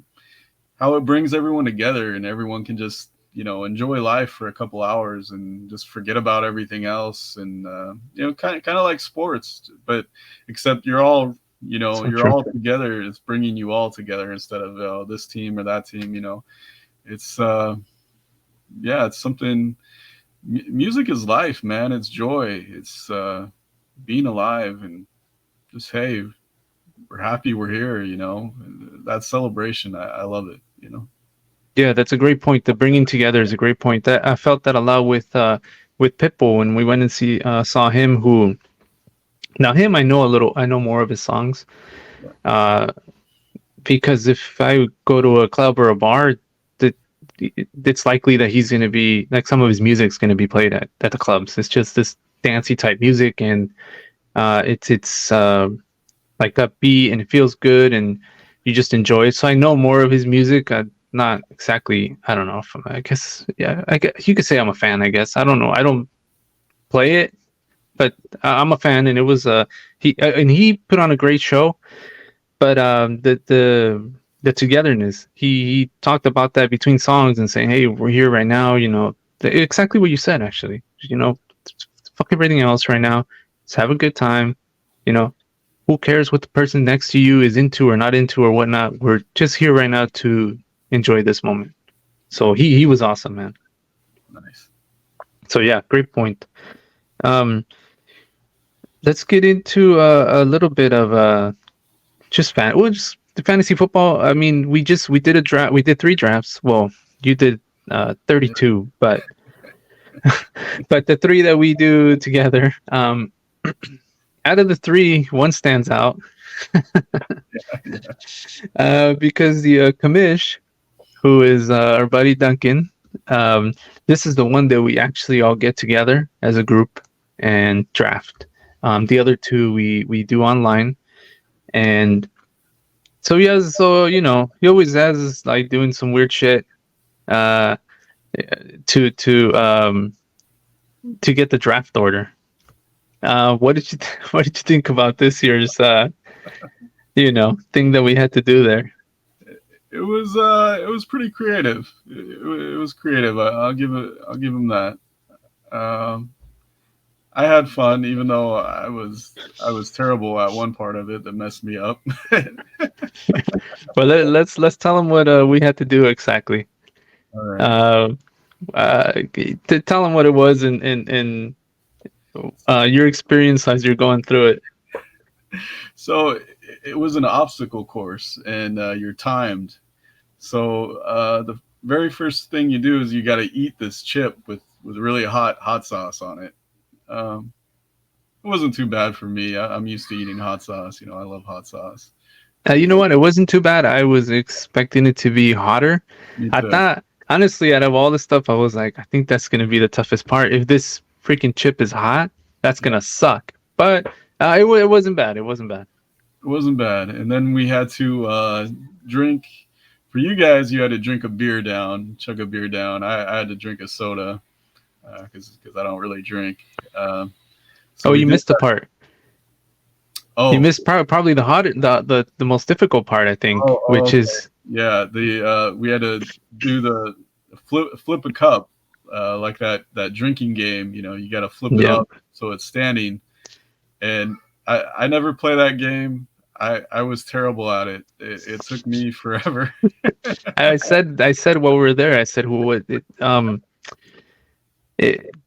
Speaker 2: how it brings everyone together and everyone can just enjoy life for a couple hours and just forget about everything else and kind of like sports, but except you're all
Speaker 1: So
Speaker 2: you're
Speaker 1: true.
Speaker 2: all together. It's bringing you all together instead of this team or that team. It's yeah, it's something. Music is life, man. It's joy. It's being alive and just, hey, we're happy we're here. That celebration. I love it.
Speaker 1: Yeah, that's a great point. The bringing together is a great point. That I felt that a lot with Pitbull when we went and saw him. Who now him I know a little. I know more of his songs.
Speaker 2: Yeah.
Speaker 1: Uh, because if I go to a club or a bar, that it's likely that he's going to be like some of his music's going to be played at the clubs. It's just this dancey type music, and it's like upbeat and it feels good, and you just enjoy it. So I know more of his music. Not exactly. I don't know. If I guess yeah. I guess you could say I'm a fan. I guess I don't know. I don't play it, but I'm a fan, and it was he put on a great show. But the togetherness, he talked about that between songs and saying, "Hey, we're here right now." Exactly what you said. Actually, fuck everything else right now. Let's have a good time. You know, who cares what the person next to you is into or not into or whatnot? We're just here right now to enjoy this moment. So he was awesome, man.
Speaker 2: Nice.
Speaker 1: So yeah, great point. Um, let's get into a little bit of just the fantasy football. I mean, we did a draft. We did 3 drafts. Well, you did 32, but but the 3 that we do together, out of the 3, one stands out. Because the commish, who is our buddy Duncan, this is the one that we actually all get together as a group and draft. The other 2 we do online, and so he always has like doing some weird shit uh, to to um, to get the draft order. What did you what did you think about this year's thing that we had to do there?
Speaker 2: It was pretty creative. It was creative. I'll give him that. Um, I had fun, even though I was terrible at one part of it that messed me up.
Speaker 1: Well, let's tell them what we had to do exactly.
Speaker 2: All right.
Speaker 1: Uh, to tell them what it was and your experience as you're going through it.
Speaker 2: So it was an obstacle course, and you're timed. So the very first thing you do is you got to eat this chip with really hot sauce on it. Um, it wasn't too bad for me. I'm used to eating hot sauce. I love hot sauce.
Speaker 1: You know what? It wasn't too bad. I was expecting it to be hotter.
Speaker 2: Me
Speaker 1: I
Speaker 2: too.
Speaker 1: thought, honestly, out of all the stuff, I was like, I think that's going to be the toughest part. If this freaking chip is hot, that's going
Speaker 2: Yeah,
Speaker 1: to suck. But it wasn't bad. It wasn't bad.
Speaker 2: it wasn't bad. And then we had to drink. For you guys, you had to drink a beer down, chug a beer down. I had to drink a soda because I don't really drink. So
Speaker 1: Oh,
Speaker 2: we
Speaker 1: you
Speaker 2: did
Speaker 1: missed the part. You
Speaker 2: Oh,
Speaker 1: missed probably the most difficult part, I think, which
Speaker 2: okay.
Speaker 1: is
Speaker 2: Yeah, the we had to do the flip a cup, like that drinking game. You know, you got to flip it
Speaker 1: yeah.
Speaker 2: up so it's standing. And I never play that game. I was terrible at it. It took me forever.
Speaker 1: I said while we were there, I said, well,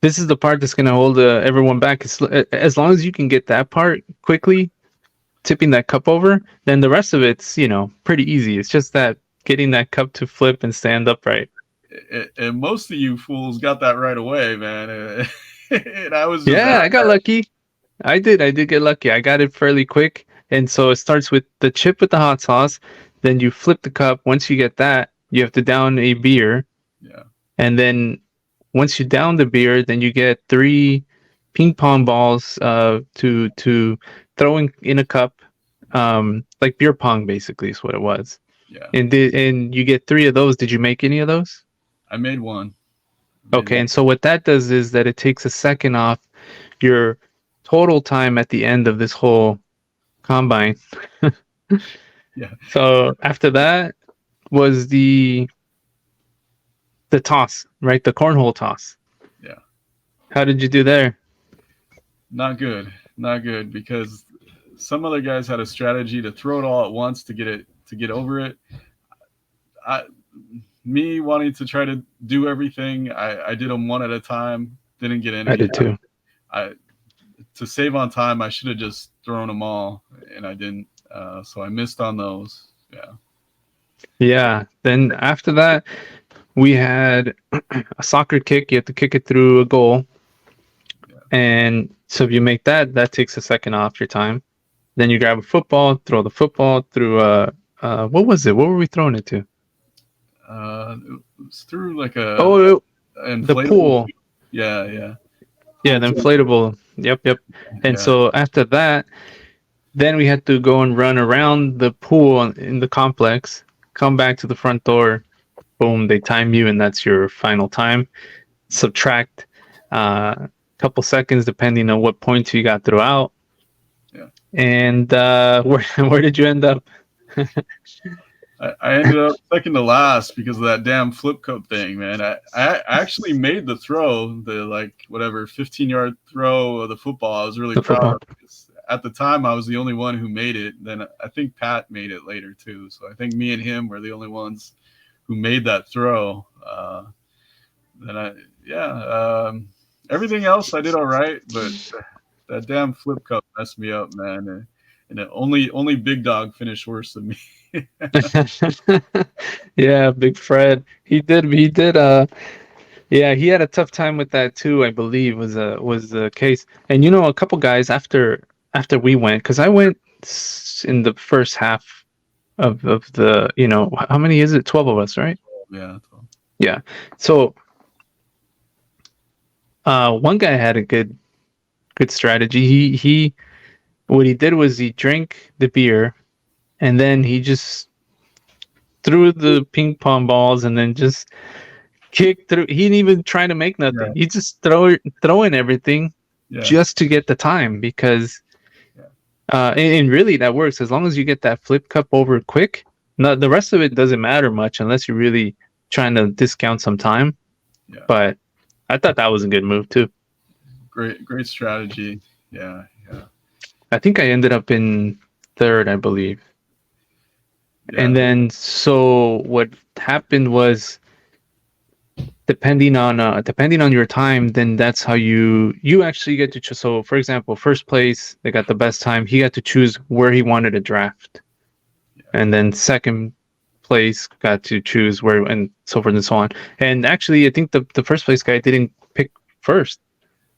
Speaker 1: this is the part that's gonna hold everyone back. As long as you can get that part quickly, tipping that cup over, then the rest of it's pretty easy. It's just that getting that cup to flip and stand upright.
Speaker 2: And most of you fools got that right away, man. And I was just
Speaker 1: Yeah,
Speaker 2: out
Speaker 1: I got lucky. I did get lucky. I got it fairly quick. And so it starts with the chip with the hot sauce. Then you flip the cup. Once you get that, you have to down a beer.
Speaker 2: yeah,
Speaker 1: And then once you down the beer, then you get three ping pong balls to throw in a cup, like beer pong basically is what it was.
Speaker 2: yeah.
Speaker 1: And you get three of those. Did you make any of those?
Speaker 2: I made one. I made
Speaker 1: Okay,
Speaker 2: one.
Speaker 1: and so what that does is that it takes a second off your total time at the end of this whole combine.
Speaker 2: Yeah,
Speaker 1: So after that was the toss, right? The cornhole toss.
Speaker 2: yeah.
Speaker 1: How did you do there?
Speaker 2: Not good. Not good because some other guys had a strategy to throw it all at once to get over it. I, Me wanting to try to do everything, I did them one at a time. Didn't get
Speaker 1: I
Speaker 2: any.
Speaker 1: did too.
Speaker 2: I To save on time, I should have just thrown them all, and I didn't. So I missed on those. Yeah,
Speaker 1: Yeah. Then after that, we had a soccer kick. You have to kick it through a goal.
Speaker 2: yeah.
Speaker 1: And so if you make that, that takes a second off your time. Then you grab a football, throw the football through what was it? What were we throwing it to?
Speaker 2: It was through like a
Speaker 1: Oh, the
Speaker 2: inflatable.
Speaker 1: pool.
Speaker 2: Yeah, yeah,
Speaker 1: Yeah, the inflatable. Yep, yep. And
Speaker 2: yeah,
Speaker 1: so after that, then we had to go and run around the pool in the complex, come back to the front door. Boom, they time you, and that's your final time. Subtract a couple seconds depending on what points you got throughout.
Speaker 2: yeah.
Speaker 1: And where did you end up?
Speaker 2: I ended up second to last because of that damn flip cup thing, man. I actually made the throw, the like whatever 15-yard throw of the football. I was really
Speaker 1: The
Speaker 2: proud
Speaker 1: football.
Speaker 2: of because at the time I was the only one who made it. Then I think Pat made it later too. So I think me and him were the only ones who made that throw. Then everything else I did all right, but that damn flip cup messed me up, man. And only Big Dog finished worse than me.
Speaker 1: Yeah, Big Fred. He did. Yeah, he had a tough time with that too, I believe was the case. And a couple guys after we went, because I went in the first half of the, how many is it? 12 of us, right?
Speaker 2: Yeah.
Speaker 1: Yeah. So one guy had a good strategy. He what he did was he drank the beer and then he just threw the ping pong balls and then just kicked through. He didn't even try to make
Speaker 2: Yeah.
Speaker 1: nothing. He just throwing everything
Speaker 2: Yeah.
Speaker 1: just to get the time because
Speaker 2: Yeah.
Speaker 1: and really that works as long as you get that flip cup over quick. No, the rest of it doesn't matter much unless you're really trying to discount some time.
Speaker 2: Yeah.
Speaker 1: But I thought that was a good move too.
Speaker 2: Great strategy. Yeah. Yeah.
Speaker 1: I think I ended up in third, I believe.
Speaker 2: Yeah.
Speaker 1: And then so what happened was depending on your time, then that's how you actually get to choose. So for example, first place, they got the best time. He got to choose where he wanted to draft.
Speaker 2: Yeah.
Speaker 1: And then second place got to choose where and so forth and so on. And actually I think the first place guy didn't pick first.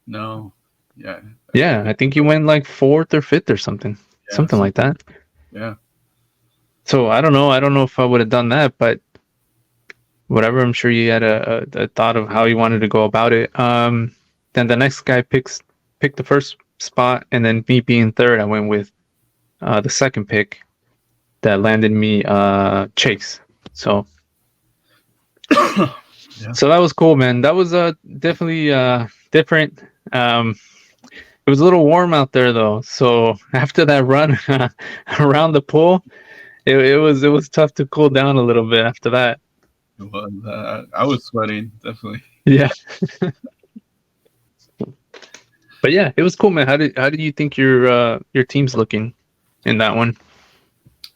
Speaker 2: No. Yeah.
Speaker 1: Yeah, I think he went like fourth or fifth or something.
Speaker 2: Yeah.
Speaker 1: Something like that.
Speaker 2: Yeah.
Speaker 1: So I don't know if I would have done that, but whatever. I'm sure you had a thought of how you wanted to go about it. Then the next guy picked the first spot, and then me being third, I went with the second pick that landed me Chase. So
Speaker 2: Yeah.
Speaker 1: so that was cool, man. That was definitely different. It was a little warm out there though, so after that run around the pool, it was tough to cool down a little bit after that.
Speaker 2: It was, I was sweating, definitely.
Speaker 1: Yeah, but yeah, it was cool, man. How did you think your team's looking in that one?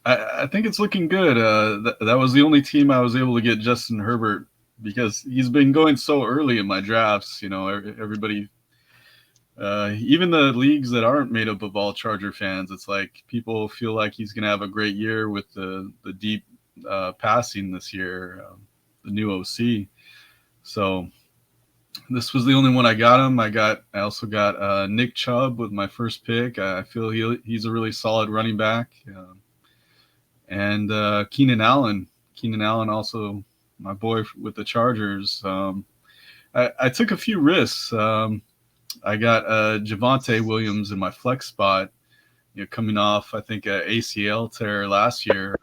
Speaker 2: I think it's looking good. That was the only team I was able to get Justin Herbert because he's been going so early in my drafts. You know, everybody, even the leagues that aren't made up of all Charger fans, it's like people feel like he's going to have a great year with the deep passing this year, the new OC. So this was the only one I got him. I also got Nick Chubb with my first pick. I feel he's a really solid running back. And Keenan Allen. Keenan Allen, also my boy with the Chargers. I took a few risks. I got Javonte Williams in my flex spot, coming off, I think, a ACL tear last year.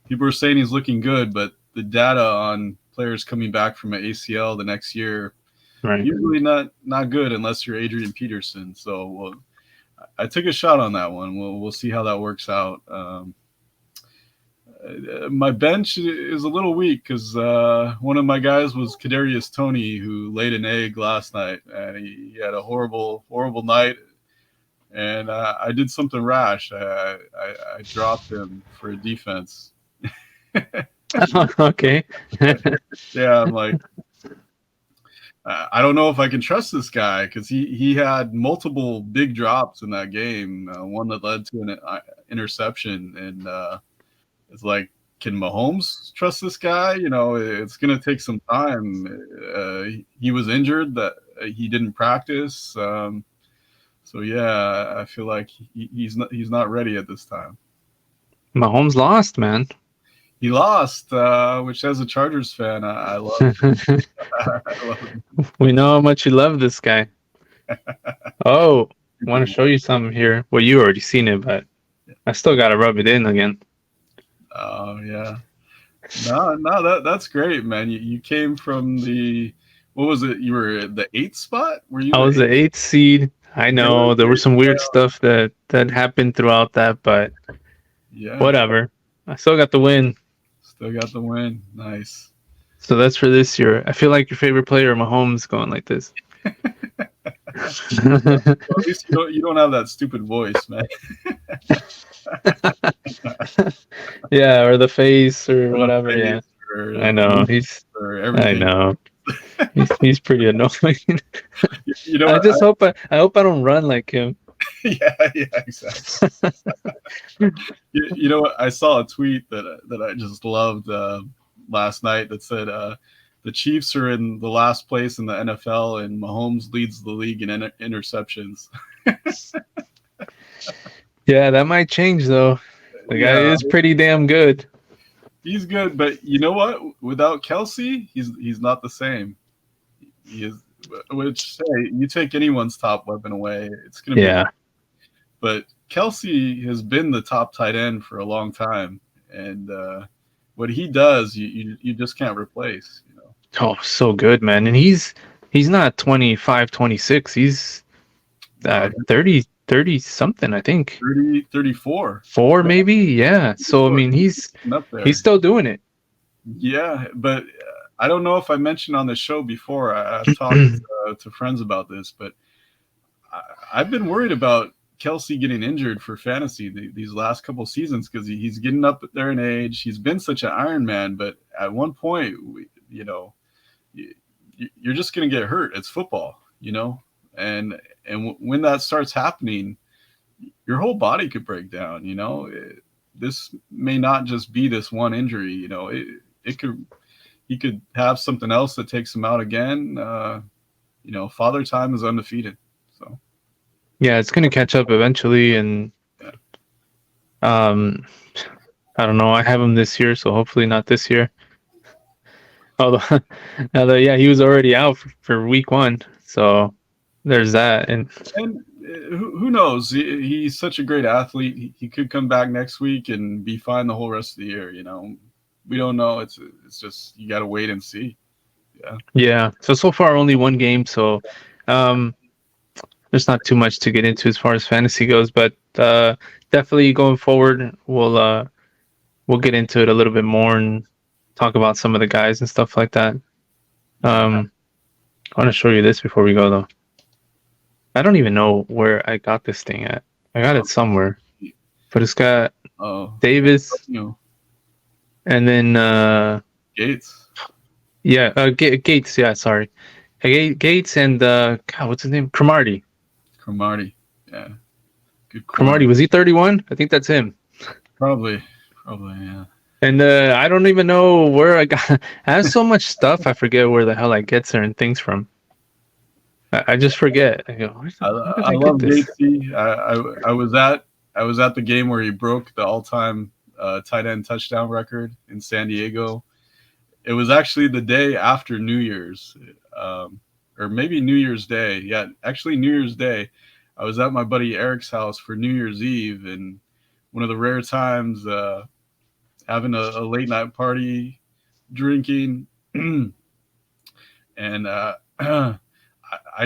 Speaker 2: People are saying he's looking good, but the data on players coming back from an ACL the next year,
Speaker 1: Right.
Speaker 2: usually not good unless you're Adrian Peterson. So I took a shot on that one. We'll see how that works out. My bench is a little weak because one of my guys was Kadarius Toney, who laid an egg last night, and he had a horrible night. And I did something rash. I dropped him for a defense.
Speaker 1: Okay.
Speaker 2: Yeah, I'm like, I don't know if I can trust this guy because he had multiple big drops in that game. One that led to an interception, and it's like, can Mahomes trust this guy? It's going to take some time. He was injured, that he didn't practice. So yeah, I feel like he's not ready at this time.
Speaker 1: Mahomes lost, man.
Speaker 2: He lost, which as a Chargers fan, I love it. I love it.
Speaker 1: We know how much you love this guy. Oh, I want to show you something here. Well, you already seen it, but I still got to rub it in again.
Speaker 2: Oh yeah. No, that's great, man. You came from what was it? You were at the 8th spot? Were you
Speaker 1: I was the 8th seed. I know there was some weird
Speaker 2: Yeah.
Speaker 1: stuff that happened throughout that, but
Speaker 2: Yeah.
Speaker 1: whatever. I still got the win.
Speaker 2: Still got the win. Nice.
Speaker 1: So that's for this year. I feel like your favorite player, Mahomes, going like this.
Speaker 2: Well, at least you don't have that stupid voice, man.
Speaker 1: Yeah, or the face or whatever. Yeah, I know.
Speaker 2: Or
Speaker 1: I
Speaker 2: everything.
Speaker 1: know. He's pretty annoying.
Speaker 2: You
Speaker 1: I
Speaker 2: know,
Speaker 1: just hope I don't run like him.
Speaker 2: yeah, exactly. You know what? I saw a tweet that I just loved last night that said the Chiefs are in the last place in the NFL and Mahomes leads the league in interceptions.
Speaker 1: Yeah, that might change though. The guy is pretty damn good.
Speaker 2: He's good, but you know what? Without Kelsey, he's not the same. He is, which hey, you take anyone's top weapon away, it's gonna be. But Kelsey has been the top tight end for a long time, and what he does, you just can't replace.
Speaker 1: Oh, so good, man. And he's not 25, 26. He's 30 something, I think.
Speaker 2: 34.
Speaker 1: 4 maybe? Yeah. So I mean, he's still doing it.
Speaker 2: Yeah, but I don't know if I mentioned on the show before. I've talked to friends about this, but I've been worried about Kelsey getting injured for fantasy these last couple seasons because he's getting up there in age. He's been such an Iron Man, but at one point, you're just going to get hurt. It's football, and when that starts happening, your whole body could break down. This may not just be this one injury. He could have something else that takes him out again. Father Time is undefeated. So
Speaker 1: yeah, it's going to catch up eventually, and I don't know. I have him this year, so hopefully not this year. Although, yeah, he was already out for week 1, so there's that. And
Speaker 2: who knows? He's such a great athlete. He could come back next week and be fine the whole rest of the year. We don't know. It's just you got to wait and see. Yeah.
Speaker 1: Yeah. So far only 1 game. So, there's not too much to get into as far as fantasy goes, but definitely going forward, we'll get into it a little bit more and talk about some of the guys and stuff like that. I want to show you this before we go though. I don't even know where I got this thing at. I got it somewhere, but it's got Davis and then
Speaker 2: Gates.
Speaker 1: Yeah, Gates. Yeah, sorry, Gates and God, what's his name? Cromartie.
Speaker 2: Yeah. Good
Speaker 1: Cromartie, was he 31? I think that's him.
Speaker 2: Probably, yeah.
Speaker 1: And I don't even know where I got. I have so much stuff. I forget where the hell I get certain things from. I just forget. I go, where did I
Speaker 2: love
Speaker 1: get this?
Speaker 2: Gatesy. I was at the game where he broke the all-time tight end touchdown record in San Diego. It was actually the day after New Year's, or maybe New Year's Day. Yeah, actually New Year's Day. I was at my buddy Eric's house for New Year's Eve, and one of the rare times having a late night party, drinking, and I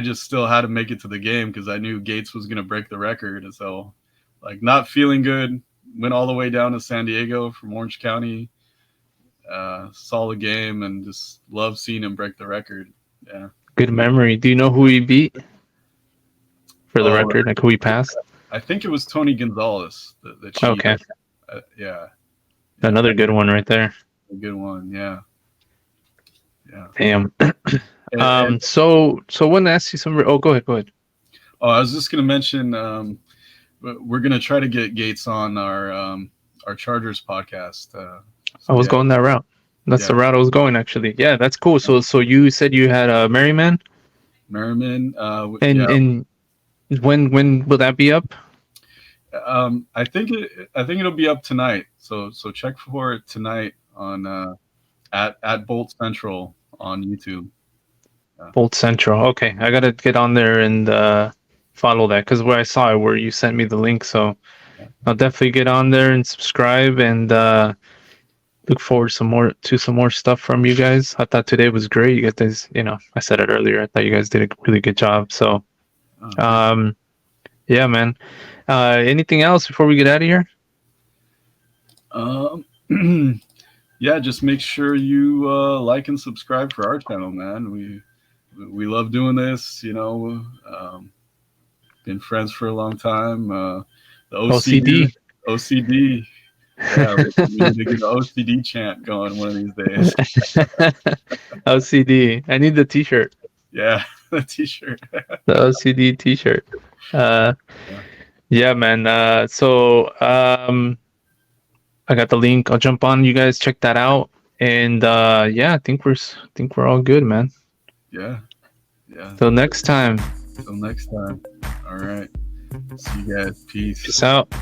Speaker 2: just still had to make it to the game because I knew Gates was going to break the record. And so, like, not feeling good, went all the way down to San Diego from Orange County, saw the game, and just loved seeing him break the record. Yeah.
Speaker 1: Good memory. Do you know who he beat for the record? Like who he passed?
Speaker 2: I think it was Tony Gonzalez. The Chief.
Speaker 1: Okay.
Speaker 2: Yeah.
Speaker 1: Another good one right there.
Speaker 2: A good one. Yeah. Yeah.
Speaker 1: Damn. So when I ask you some, go ahead.
Speaker 2: Oh, I was just gonna mention, we're gonna try to get Gates on our Chargers podcast.
Speaker 1: I was going that route. That's the route I was going, actually. Yeah, that's cool. So you said you had Merriman. And when will that be up?
Speaker 2: I think it'll be up tonight. So check for it tonight on at Bolt Central on YouTube.
Speaker 1: Bolt Central. Okay, I gotta get on there and follow that because where I saw it, where you sent me the link. So I'll definitely get on there and subscribe and look forward to some more stuff from you guys. I thought today was great. You got this. I said it earlier. I thought you guys did a really good job. So, yeah, man. Anything else before we get out of here?
Speaker 2: Yeah, just make sure you like and subscribe for our channel, man. We love doing this, been friends for a long time. The OCD. Yeah, we need to get an OCD chant going one of these days.
Speaker 1: OCD. I need the t-shirt.
Speaker 2: Yeah, the t-shirt.
Speaker 1: The OCD t-shirt. Yeah, man. So I got the link. I'll jump on. You guys check that out. And yeah, I think we're all good, man.
Speaker 2: Yeah.
Speaker 1: Till next time.
Speaker 2: All right. See you guys. Peace.
Speaker 1: Peace out.